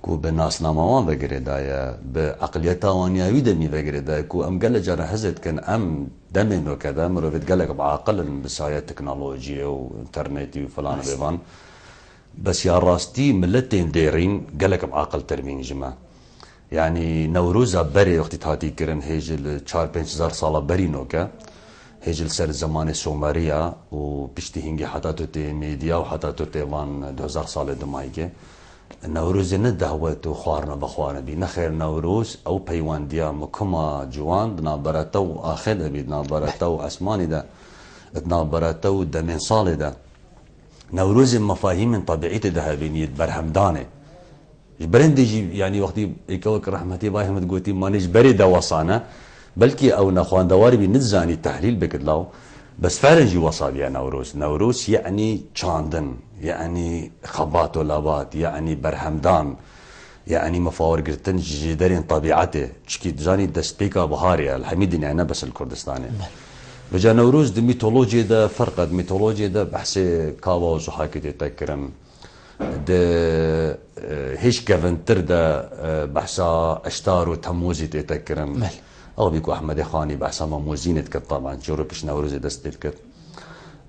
كو بالناس ناموان بقري دايا بعقليتا وانياوي دمي بقري دايا كو ام قال جرى هزت كان ام دمن وكذا مروفيت قال لك بعقل بسايات تكنولوجيا وانترنتي وفلان بيفان بس يا راستي ملتين دايرين قال لك بعقل ترمين جماعه يعني نوروزا بري وقتی تهاتی کرن هیجل 4-5 ساله بري نوكا هیجل سر زمان سومريا و بشتي هنگي حتى توتي ميديا و حتى توتي وان 2000 ساله دمايكه نوروز ندهوت و خوارنا بخوارنا بي نخير نوروز او بيوانديا مكما جوان دنابرتو اخذ بي دنابرتو اسماني دا دنابرتو دمين صالي دا نوروز مفاهيم طبيعية ذهبينية برهمدانه برندجي يعني وقتي يكوك رحمتي باي هم تقولتي مانيش بري دوصانا بلكي او نخوان دواري بنتزاني تحليل بكدلاو بس فعلا جي وصل يا نوروز يعني تشاندن يعني خبات ولابات يعني برهمدان يعني مفاور قرتن جدارين طبيعته تشكي تجاني دستيكا بهاريا الحميد يعني بس الكردستاني بجا نوروز دي ميتولوجيا دا فرقت ميتولوجيا دا بحسي كاوا وزحاكي تذكرن ده هيش كفنتر ده بحسا اشتار وتموزي تذكرن او بيكو احمد خاني بحسب موزينة كت طبعا جورو بش نوروز دست كت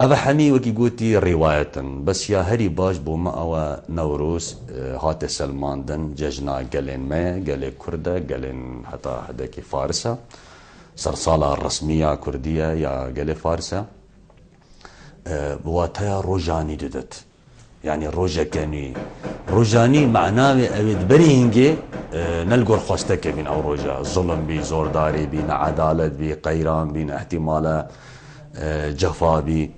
أبا حمي وكي قوتي رواية بس يا هري باش بوما أو نوروز هات سلمان دن ججنا قالين ما قالين كردة قالين حتى هداكي فارسة صرصالة الرسمية كردية يا قالين فارسة بواتها روجاني ددت يعني روجا كاني روجاني معناه أبد بريهنجي نلقوا الخوستك بين أو روجا ظلم بي زورداري بين عدالة بي قيران بين احتمال جفا بي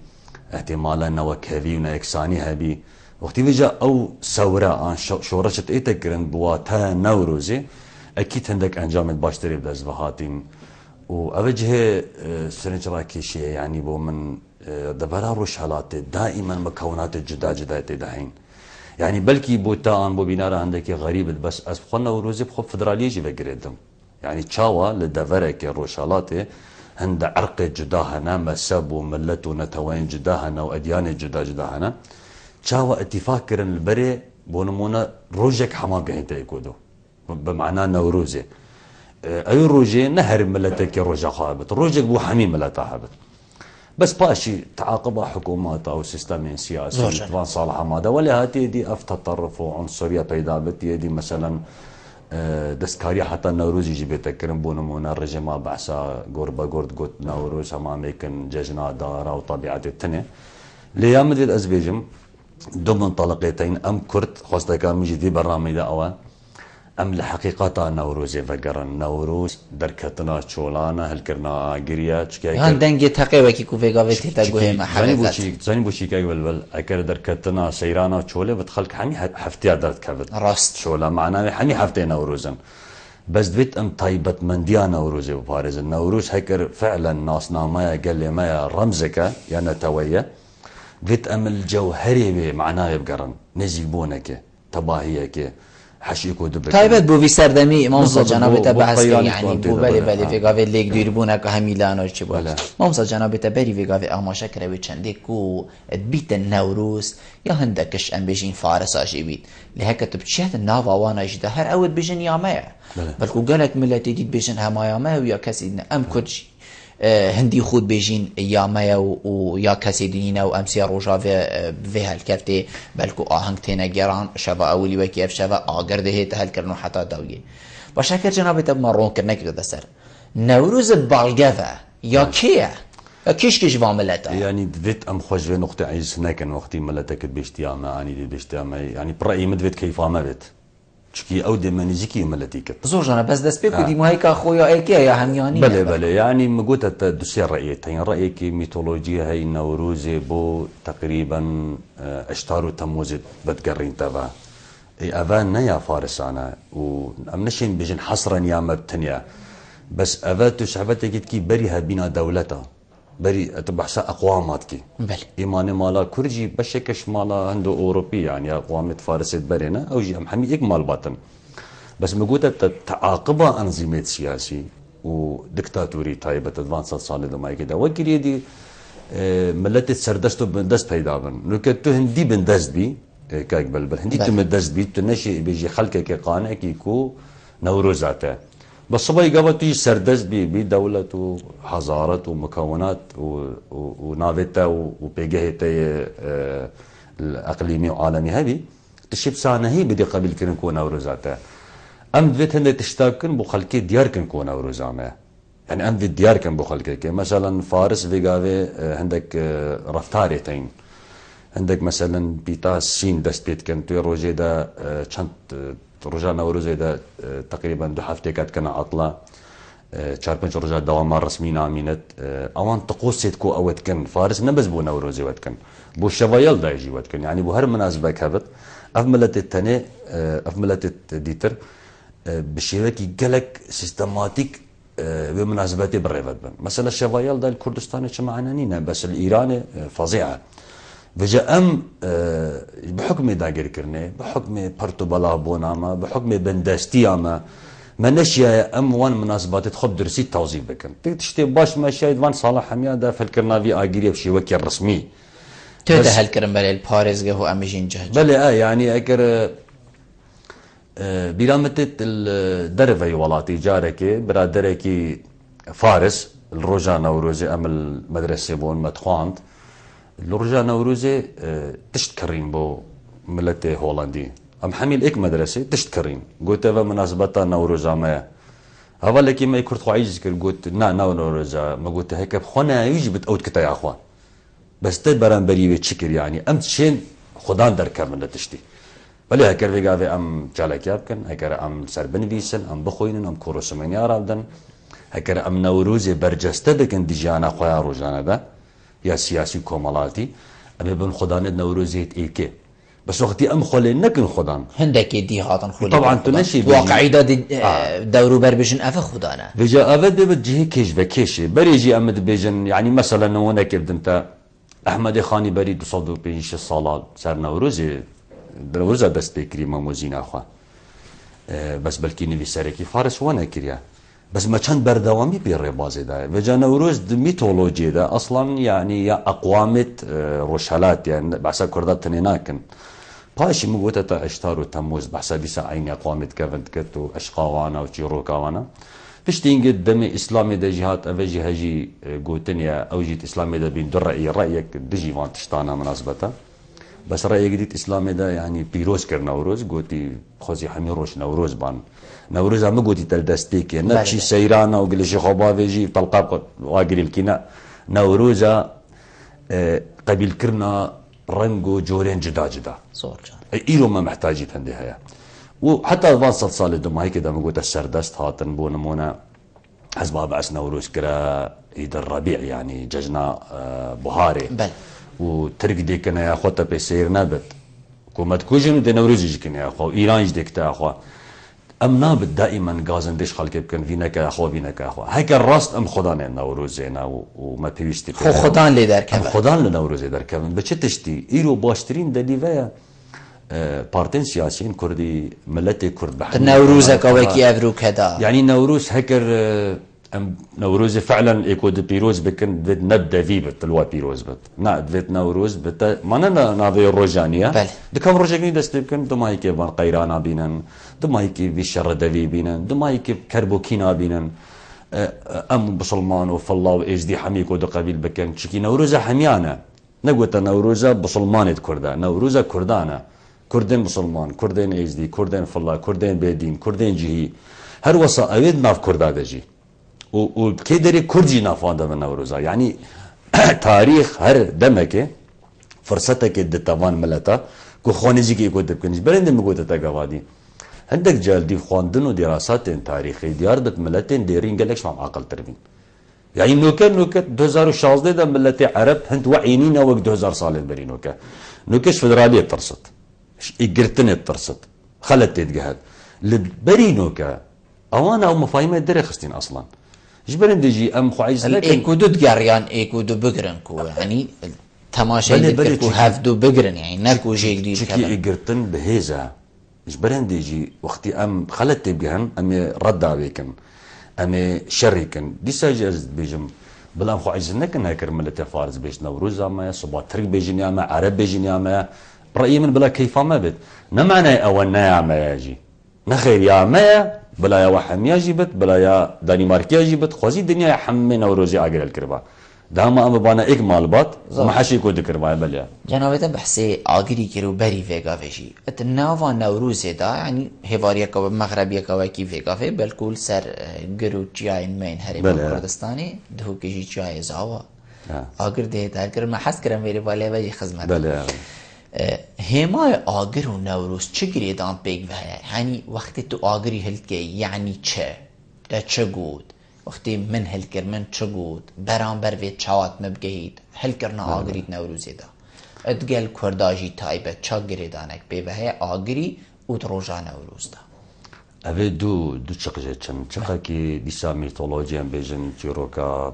احتمالا نوكهبي ونكساني هبي وقتی وجا او ثوره آن شورشت ایتکرن بواتها نوروزي اكيد عندك انجام باشتري بدز بهاتين واوجه سرنج راكي شيء يعني بو من دبرا روش حالات دائما مكونات جدا جدا تدهين يعني بلكي بوتا ان بو بينارا عندك غريب بس از خو نوروزي بخو فدراليه جي بقردم يعني تشاوا لدفرك روشالات عند عرق جداهنا مذهب وملت ونتوين جداهنا وأديان جداهنا شاوى اتفاق البري بونمونا روجك حمام قهين تيكودو بمعنى نوروزي أي روجي نهر ملتك روجا خابت روجك بو حميم ملتا حابت بس باشي تعاقبها حكومات أو سيستم سياسي طبعا صالحة ماذا ولا هاتي دي أفتطرف وعنصرية بيدا بتي دي مثلا دستكاري حتى نوروز يجي بيتكرم بونمونا الرجيم بعسا قربا قرد قد نوروز هما ميكن ججنا دارا وطبيعة التنة ليام دي الأزبيجم دو منطلقتين أم كرت خاصة كان ميجي دي برنامج دا أوان أم لحقيقة نوروز فقرن نوروز دركتنا شولانا هلكرنا قريا هان دنگي تقي وكي كوفيغا ويتي تاغوه ما حقيقت زاني بوشي كاي بل اكر دركتنا سيرانا شوله بتخلك حمي حفتي درت كبت راست شولا معناه حمي حفتي نوروزن بس دويت ام طيبت من ديا نوروز بباريس النوروز هكر فعلا ناسنا ما قال لي ما رمزك يا نتويه دويت ام الجوهري معناه بقرن نزيبونك تباهيك حشيكو دبك تايبت بو في سردمي مامسا جنابتا بحث يعني بو بالي في قافي ليك ديربونا كهميلانو چي بو مامسا جنابتا بري في قافي اماشا كروي چندكو بيت النوروز يا هندكش ام بيجين فارس اشي بيت لهيك تبتشيت النافا وانا جدا هر اود بيجن يامايا بلكو قالك ملتي ديد بيجن هما يامايا ويا كسي ام كوتشي هندي خود بيجين يامايا ويا كسي دينا وامسي روجا في هالكفتي بلكو آهنگ تينا جيران شبا اولي وكيف شبا آگرده هيت هالكرنو حتى داوية باشاكر جنابي تب مرون كرنك دستر نوروز بالغفة يا كيه كيش فاملتا يعني دفيت ام خوش في نقطة عايز سناكن وقتي ملتك بيشتياما اني دي بيشتياما يعني برأيي مدفيت كيف عملت چکی او دمانیزی ملتی کت زور جانا بس دست بيكو دي مهيكا خويا ايكيا يا همياني بله يعني مقوت دوسير رأيتين رأيكي ميتولوجيا هاي نوروزي بو تقريبا اشتارو تموزد بتقرين تبا افان نيا فارسانا وامنشين بيجن حصرا يا مبتنيا بس افاتو شعبتك كي بريها بنا دولتا بري تبحث اقواماتك بله ايمان مالا كرجي بشكش مالا عنده اوروبي يعني اقوام فارس برينا او جي محمي اكمال باطن بس مقوت تعاقبها انظمه سياسي ودكتاتوري تايبه ادفانس صالد ما كده وكري دي ملت سردستو بندست پیدا بن نو كتو هندي بندست بي كاك بلبل هندي تمدست بي تنشي بيجي خلقك قانع كيكو نوروزاته بس صباي قبل سردس بدولة وحضارة ومكونات ونافتا وبيجهتا الأقليمي وعالمي هذه تشيب سانة هي بدي قبل كن نكون نوروزاتا أم فيت هند تشتاكن بخلكي ديار كن كون نوروزامه يعني أم في ديار كن بخلكي مثلا فارس في قاوي عندك رفتاريتين عندك مثلا بيتا سين دست بيت كن توي روجي دا چند رجع نوروز ده تقريبا دو هفته كات كان عطلة 4-5 رجع دوام رسمي نامينت اوان تقوسيت كو اوت كن فارس نبز بو نوروزي وات كن بو شفايل دا يجي وات كن يعني بو هر مناسبة كابت افملت التاني افملت ديتر بشيوكي قالك سيستماتيك بمناسباتي بالريفت بن مثلا الشفايل دا الكردستاني شمعانانينا بس الايراني فظيعة فجأة أم بحكم داقر كرني بحكم برتو بلا بوناما بحكم بندستياما ما نشيا أم وان مناسبات تخب درسي توظيف بكن تشتي باش ما شايد وان صالح حميادا فالكرنا في آقرية بشي وكي الرسمي تودا هالكرم بلي الباريز هو أمجين جهج بلي يعني أكر برامتت الدرفي ولاتي جاركي برادركي فارس الرجا نوروزي ام المدرسه بون متخواند الرجا نوروزي تشتكرين بو ملتي هولندي ام حميل اك مدرسه تشتكرين قلت مناسبه نوروز ما هذا لكن ما يكرت عايز قلت نا نوروز ما قلت هيك بخنا يجب اوت كتا يا اخوان بس تبران بريوي تشكر يعني ام شين خدان در كامل تشتي بل هكر في قافي ام جالك يابكن هكر ام سربن فيسن ام بخوين ام كوروسمين يا رابدن هكر ام نوروزي برجسته بكن ديجانا خويا روجانا ده يا سياسي كومالاتي ابي بن خدان نوروزي ايكي بس وقتي ام خلين نكن خدان هندك دي هاتن خلين طبعا تنشي واقعي دورو بربجن افا خدانا بيجا افد بتجي كيش بكيشي بريجي امد بيجن يعني مثلا هناك انت احمد خاني بريد صدو بيش الصلاه سر نوروزي دروزه دست بكري ماموزين اخوا بس بلكي نبي سركي فارس وانا كريا بس ما كان بردوامي بالربازي ده بجا نوروز ميثولوجي ده اصلا يعني يا اقوامه روشالات يعني بحسب كردات تنيناكن باشي مقوتة اشتار وتموز بحسب بيسا عيني اقوامه كفنت كتو اشقاوانا وشيروكاوانا بشتين قد دمي اسلامي ده جهات افجي هجي قوتنيا او جيت اسلامي ده بين در رايك دجي وان تشتانا مناسبته بس رأي جديد إسلامي ده يعني بيروز كر نوروز قوتي خوزي حميروش نوروز بان نوروز هم قوتي تلدستيك نبشي سيرانا وقلشي خوبا فيجي طلقاب واقري الكنا نوروزا قبيل كرنا رنجو جورين جدا جدا صور إيرو ما محتاجي تندي هيا وحتى فاصل صالي دم هاي كده مقوت السردست هاتن بونمونا حزب بعس نوروز كرا عيد الربيع يعني ججنا بهاري بل وترك ديك انا يا اخوتا بيسير نابت كومت كوجن دي نوروز يجيكن يا اخو ايران يجديك تا اخو ام نابت دائما غازن ديش خلق كان فينك يا اخو فينك يا اخو هيك الراست ام خدان نوروز هنا وما بيشتي خدان لي دار كمان خدان لنوروز دار كمان بتشتي ايرو باشترين دليفيا بارتين سياسيين كردي ملتي كرد بحر نوروزك اوكي افرو كذا يعني نوروز هكر نوروز فعلا ايكود بيروز بكن دفيت نبدا في بتلوا بيروز بت نا دفيت نوروز بت مانا نافي الروجانيه بل دكم روجاني دست بكن دمايكي بان قيرانا بينن دمايكي بشر دفي بينن دمايكي كربوكينا بينن ام بسلمان وفالله وايش دي حميكو دو قبيل بكن تشكي نوروز حميانا نقوت نوروز بسلمان كردا نوروز كردانا كردين بسلمان كردين ايش دي كردين فالله كردين بيدين كردين جهي هر وصا اويد ناف كردا دجي وكيدري كردي نافاندا من نوروزا يعني تاريخ هر دمك فرصتك الدتوان ملتا كو خونجي كي كنت بكنج برند مقوت تاغوادي عندك جالدي خواندن ودراسات تاريخي ديار دت ملتين ديرين قالكش مع عقل تربين يعني نوكا 2016 ده ملتي عرب هند وعينينا وقت 2000 صال بري نوكاش فدراليه ترصد اجرتني ترصد خلت تتجهد لبري نوكا اوانا او مفاهيم دري خستين اصلا جبرن ديجي ام خوعيز ايكو دو دقاريان ايكو دو بقرنكو يعني تماشي دكو هافدو بقرن يعني نكو جي جديد شكي اجرتن بهيزا جبرن ديجي وقتي ام خلت تبقهن ام رد عليكن ام شريكن دي ساجز بيجم بلا خوعيز نكن هكر ملت فارس بيش نوروز ما صبا ترك بيجن يا ما عرب بيجن يا ما رايي من بلا كيف ما بد نمعنى او يا ما يجي نخير يا ما بلا يا وحمية جيبت بلا يا دنماركيا جيبت خوزي الدنيا يا حمي نوروزي اقل الكربا داما ام بانا اك مالبات ما حشي كود كربا بلا جنابته بحسي اغري كيرو بري فيغا فيجي اتناوا نوروزي دا يعني هيفاريا كو مغربيه كواكي فيغا في بالكل سر جرو جاي مين هري كردستاني دهو كيجي جاي زاوا اگر ده در ما حس کرم میره بالا وجه خدمت بله هما آگر و نوروز چه گریدان بیگ وحیا یعنی وقتی تو آگری هلت که یعنی چه ده چه گود وقتی من هل کر من چه گود برانبر وی چاوت مبگهید هل کرنا آگری نوروزی دا ادگل کرداجی تایبه چه گریدانک بی وحیا آگری و دروجا نوروز دا اوه دو چقجه چقه که دیسا میتولوژی هم بیجن چیروکا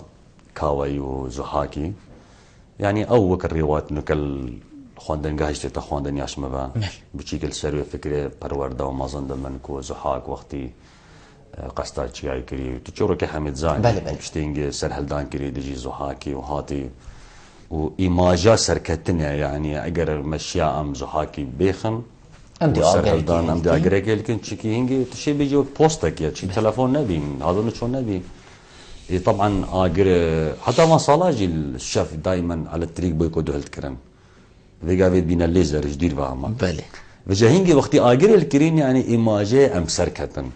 کاوی و زحاکی يعني او وك الروايات نكل خواندن قاهجتي تخواندن ياش مبا بشكل سروي فكرة برورده وما ظن منكو زحاك وقتي قصتا تشياي كري تشورو كي حمد زاين بشتينج سرهلدان كري دجي زحاكي وهاتي وإيماجا سركتنيا يعني اگر مشيا ام زحاكي بيخن سرهلدان ام دي اگريكي لكن تشكي هنجي تشي بيجي بوستك يا تشي تلفون نبين هذا نشون نبين طبعا آجر حتى ما صالاجي الشاف دائما على الطريق بيكودو هالتكرن فيجا فيد بينا الليزر جدير فاهمة بله فجاهينجي وقتي آجر الكرين يعني إيماجي أم سركتن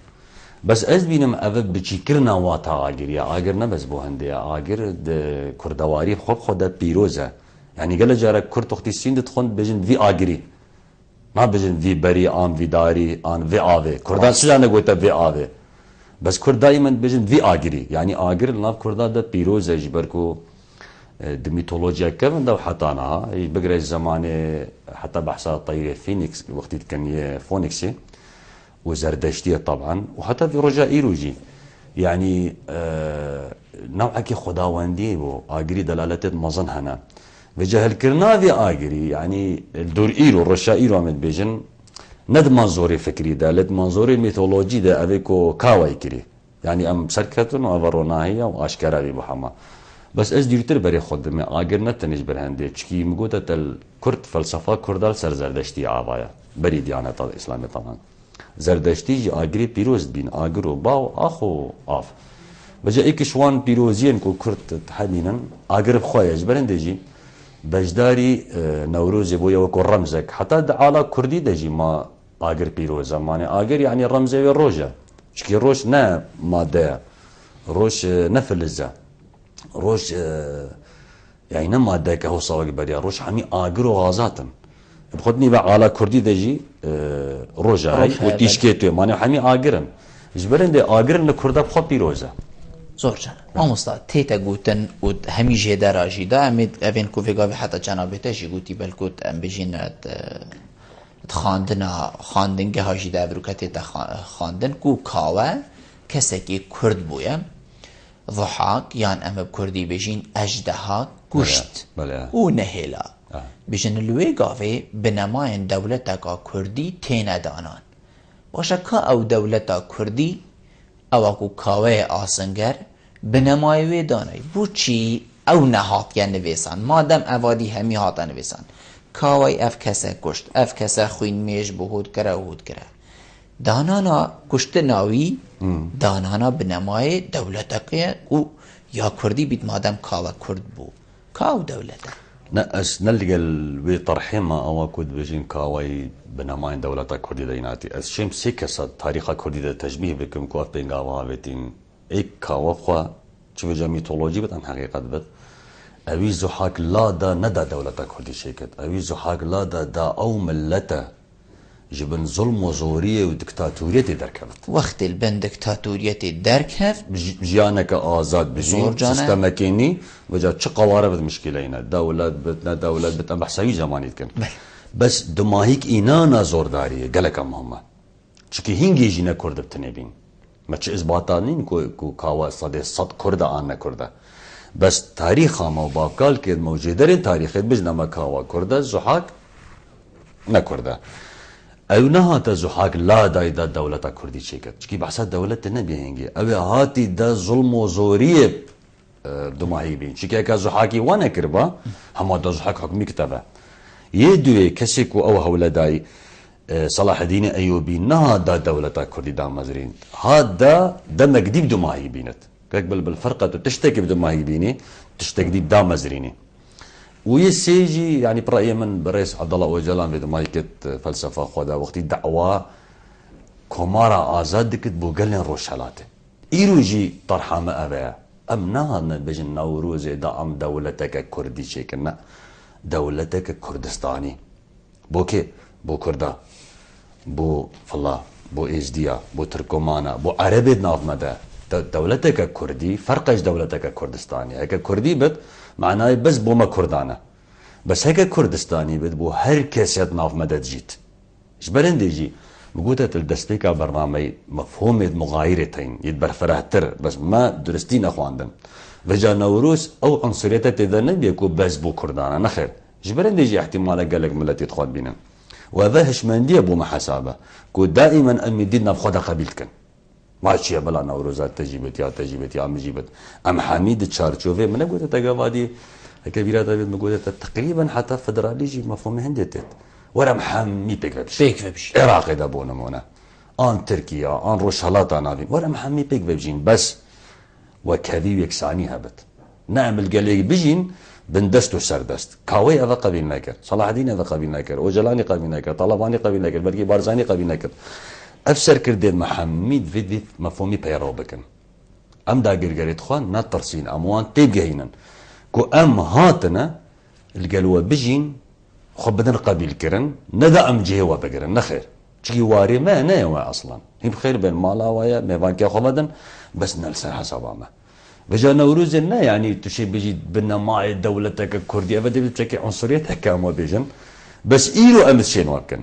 بس از بینم اوه بچی کرنا واتا آگر یا آگر نبس بو هنده آگر کردواری خود پیروزه یعنی گله جاره کرد وقتی سین دتخوند بجن وی آگری ما بجن وی بری آن وی داری آن وی آوه کردان سجانه گویتا وی آوه بس کرد دائما بجن وی آگری یعنی آگر ناف کردا ده پیروزه جبرکو دميتولوجيا كمان ده حتى انا بقرا زمان حتى بحث طير فينيكس وقت كان فونيكسي وزردشتيه طبعا وحتى في رجاء ايروجي يعني نوعك خداوندي و اجري دلالات مظن هنا بجهل كرنافي اجري يعني الدور ايرو رشاء ايرو عمل بيجن ند منظوري فكري ده لد منظوري ميثولوجي ده افيكو كاواي كري يعني ام سركتون وافروناهيه واشكرا بي محمد بس از دیرتر برای خود می آگر نتنیج برهنده چکی مگوده تل کرد فلسفه کردال سر زردشتی آوایا بری دیانت اسلامی طبعا زردشتی جی آگری پیروز بین آگر و باو آخو آف بجا ایکشوان پیروزین کو کرد تحدینن آگر بخواهیج برهنده جی بجداری نوروز بویا وکو رمزک حتی دعالا کردی ده جی ما آگر پیروزه مانه آگر یعنی رمزه و روژه چکی روش نه ماده روش نفلزه روش يعني نما داك هو صاوي بريا روش حمي آجر وغازاتن بخدني بقى على كردي دجي روجا وتيشكيتو ماني حمي آجرن جبرن دي آجرن لكردا بخو بيروزا زور جان امستا تيتا گوتن و همي جيدا راجي دا امید اوين کو ویگاوی حتی جنابته جي گوتي بلکوت ام بجين خاندنگه هاجي دا بروكتي تا خاندن کو کاوه کسکی کرد بویم ضحاك يعني أما بكردي بيجين أجدها كشت و نهلا بيجين الويقافي بنماين دولتك كردي تينا دانان وشكا أو دولتا كردي أو أكو كاوي آسنگر بنماي ويداني بوچي أو نهات يعني نويسان مادم أوادي همي هاتا نويسان كاوي أف كسا كشت أف كسا خوين ميش بهود كرا وهود كرا دانانا کشت ناوی دانانا بنمای دولتك و یا کردی بید مادم کاو کرد بو کاو دولته نأس نلقى الوي طرحيما أو كود بجين كاوي بنماين دولتا كردي ديناتي أس شيم سيكسا تاريخا كردي دا تشبيه بكم كواف بين قاوها بيتين ايك كاوا خوا شوف جا ميتولوجي بت عن حقيقة بت أوي زحاك لا دا ندا دولتا كردي شيكت أوي زحاك لا دا أو ملتا جبن ظلم وزورية ودكتاتورية دركبت وقت البن دكتاتورية دركف جيانك آزاد بجين سيستمكيني وجا چه قواره بد مشكلة دولت بتنا دولت بت ام بحساوي زماني كن بس دماهيك إنانا زور دارية قالك مهمة چكي هنگي جينا كرد بتنبين ما چه إثباتانين كو كاوا صد كرده آن نكرده بس تاريخها موباقال كد موجودين تاريخي بجنا ما كاوا كرده زحاك نكرده او نهات زحاك لا دايدا دولتا كردي شيكت چكي بحثات دولت النبي هنگي او هاتي دا ظلم وزورية دماهي بين چكي اكا زحاكي وانا كربا هما دا زحاك حكمي كتابه يدوي كسيكو او هولداي صلاح الدين ايوبي نها دا دولتا كردي دا مزرين هاد دا مقديب دماهي بينت كاك بالفرقة تشتكي بدماهي بيني تشتكي دا مزريني ويسيجي يعني برأيي من برئيس عبد الله وجلان في دمايكت فلسفة خدا وقتي دعوة كومارا آزاد دكت بوغلين روشالاته إيروجي طرحة ما أبا أم نهضنا بجن نوروز دا أم دولتك كردي شيكنا دولتك كردستاني بوكي بو كردا بو فلا بو إزديا بو تركمانا بو عربي ناف مدى دولتك كردي فرقش دولتك كردستاني هيك كردي بد معناه بس بو ما كردانه بس هيك كردستاني بد بو هر كس ناف مدى جيت جبرن ديجي مقوتة الدستيكا برنامج مفهوم مغايرتين يدبر فرهتر بس ما درستين اخواندن وجا نوروز او عنصريته تذنب بيكو بس بو كردانه نخير جبرن ديجي احتمال قالك ملتي تخوض بينا وهذا هشمنديه بو محسابه كو دائما امي دينا بخوضا قبيلتكن ما شيء بلا نوروزات تجيبت يا مجيبت ام حميد تشارچوفي من قلت تقوادي كبيره دافيد مقولت تقريبا حتى فدراليجي مفهوم هنديت ورا محمي بيكفبش عراق دابون مونا ان تركيا ان روشالاتا نافين ورا محمي بيكفبجين بس وكذي يكساني هبت نعم القليل بجين بندست وسردست كاوي هذا قبيل ناكر صلاح الدين هذا قبيل ناكر وجلاني قبيل ناكر طلباني قبيل ناكر بركي بارزاني قبيل ناكر افسر كردين محمد فيدي مفهومي بيرو بكن ام دا قرقريت خوان ناترسين اموان تيب جهينا كو ام هاتنا القلوة بجين خو بدن قبيل كرن ندا ام جهوا بقرن نخير تشكي واري ما نيوا اصلا هي بخير بين مالا ويا ميفان كي خو بدن بس نلسن حسابامه بجا نوروز لنا يعني تشي بيجي بنا معي دولتك الكردية بدي بتحكي عنصرية هكا بيجن بس إيرو أمتشين وكن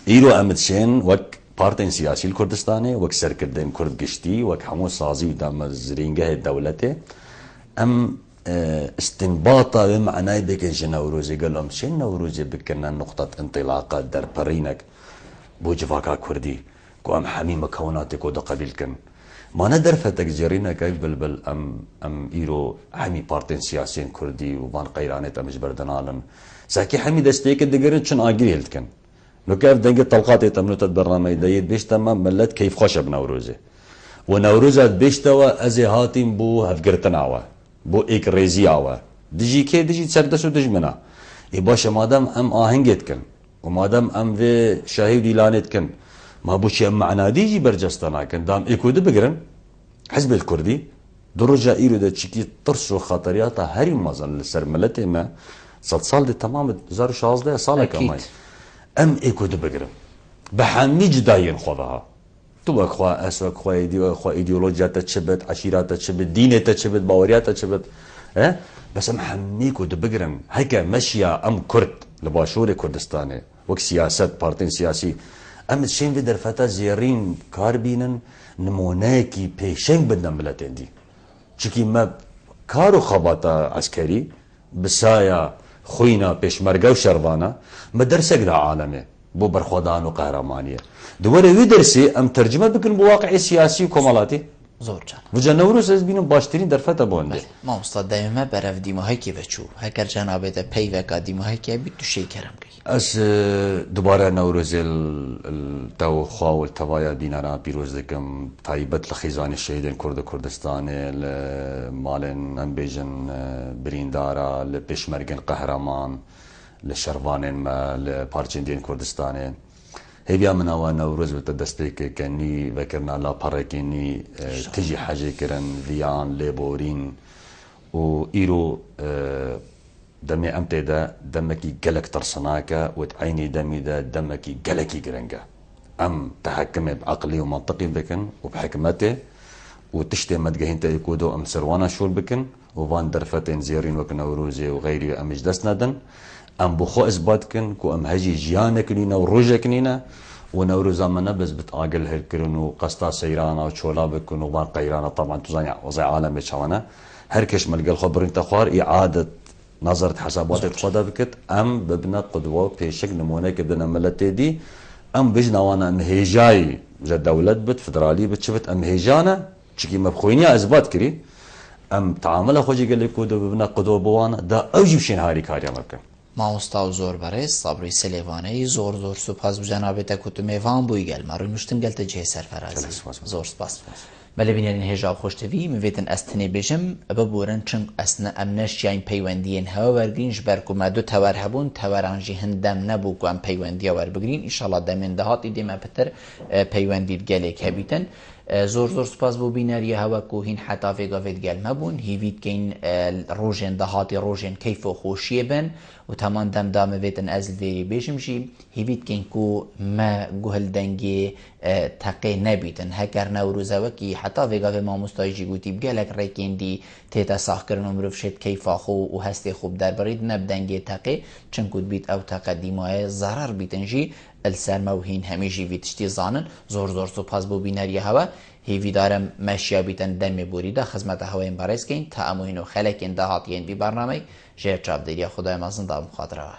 إيرو أمتشين وك بارتين سياسي الكردستاني وك سركردين كرد قشتي وك حمو صازي ودام زرينجه الدولتي أم استنباطا بمعنى بك نوروزي قال لهم شين نوروزي بكنا نقطة انطلاقة در برينك بوجفاكا كردي كو أم حمي مكوناتك ودا قبيلكن ما ندر فتك جرينا كيف بلبل ام ايرو حمي بارتين سياسيين كردي وبان قيرانيت امش بردنالن ساكي حمي دستيك دقرن شن اجري هلتكن لو كيف دنگ طلقات تمنوت برنامج دايت بيش تمام ملت كيف خوش بنوروزه ونوروزات بيش توا ازي هاتين بو هفقرتناوا بو ايك ريزياوا دجي كي دجي تسردسو دجمنا اي باشا مادام ام آهنگتكن ومادام ام في شاهد اعلانتكن ما بوشي معنا ديجي برجستانا كان دام ايكود بقرن حزب الكردي درجة ايرو دا تشكي طرسو خطرياتا هاري مازن لسر ملتي ما صال دي تمام زار شازده صالة كماي ام ايكود بقرن بحامي جداين خوضها تو اخوا اسو اخوا ايديولوجيا تشبت عشيرات تشبت دين تشبت باوريات تشبت اه بس ام حميكو دبقرن هيك مشيا ام كرد لباشور كردستاني وك سياسات بارتين سياسي ام تشين في درفتا زيرين كاربينن نموناكي بيشنگ بدنا ملتين دي چكي ما كارو خباتا عسكري بسايا خوينا بيشمرقا وشربانا مدرسك دا عالمي بو برخودان وقهرمانية دوره ويدرسي ام ترجمة بكن بواقع سياسي وكمالاتي زور جان وجا نوروز از بینم باشترین درفتا بونده ما استاد دائما برف دیماهایی که بچو هکر جنابه ده پی وکا دیماهایی که بیت تو شی کرم گی از دوباره نوروز تو خواه و التوایا دینارا پیروز دکم تایبت لخیزان الشهیدین کردستان مالن ام بیجن بریندارا لپشمرگن قهرمان لشروانن ما لپارچندین کردستان هيبيا من أوا نوروز بتدستيك كني ذكرنا لا باراكيني تجي حاجة كرن ذيان ليبورين وإيرو دمي أمتدا دمكي جلك ترسناكا وتعيني دمي دا دمكي جلكي جرنجا أم تحكم بعقلي ومنطقي بكن وبحكمته وتشتي مدقهين تيكودو أم سروانا شول بكن وفان درفتين زيرين وك نوروزي وغيري أم جدسندن ام بخو اثبات كن كو ام هجي جيانك لينا وروجك لينا ونوروز امنا بس بتعاقل هالكرن وقسطا سيرانا وشولا بكن وبان قيرانا طبعا تزاني وزي عالم شوانا هركش ملقى خبر انت خوار اعاده نظره حسابات خدا بكت ام ببنا قدوه بيشك نمونك بدنا ملتي دي ام بجنا وانا ام هيجاي جا دولت بت فدرالي بت شفت ام هيجانا تشكي مبخوينيا اثبات كري ام تعامل خوجي قال لك ببنا قدوه بوانا دا اوجب شين هاري كاريا ممكن ما استاو زور برای صبری سلیوانه زور سپاس بو جناب تکوت میوان بوی گل ما رو نشتم گلت جه سرفرازی زور سپاس بله بینین هجاب خوشتوی میویدن استنی بجم ببورن چنگ اسنا امنش یاین پیوندین ها ورگرینش برکو ما دو تور هبون تورانجی هندم نبو کو ام پیوندی ور بگرین ان شاء الله دمن دهات ایده ما بتر پیوندی گله کبیتن زور سپاس بو بیناری هوا کوهین حتی وگاوید گل مبون هیوید کین روژن دهاتی روژن کیف و خوشیه بن و تمام دم ویتن از ویری بیشم شی هیوید کین کو ما گوهل دنگی تقی نبیتن هکر نوروزه وکی حتی وگاوی ما مستایجی گوتی بگلک ریکین دی تیتا ساخ کرن مروف شد کیفا خو و هستی خوب در برید نب دنگی تقی چن کود بیت او تقدیمای ضرر بیتن جی السرموهين هميجي في تشتي زانن زور سپاس بو بيناري هوا هيوي دارم مشيا بيتن دم بوريدا خدمت هواين باريسكين تأموهين و خلقين دهاتين بي برنامج جير چاب ديريا خدای مازن دا مخاطره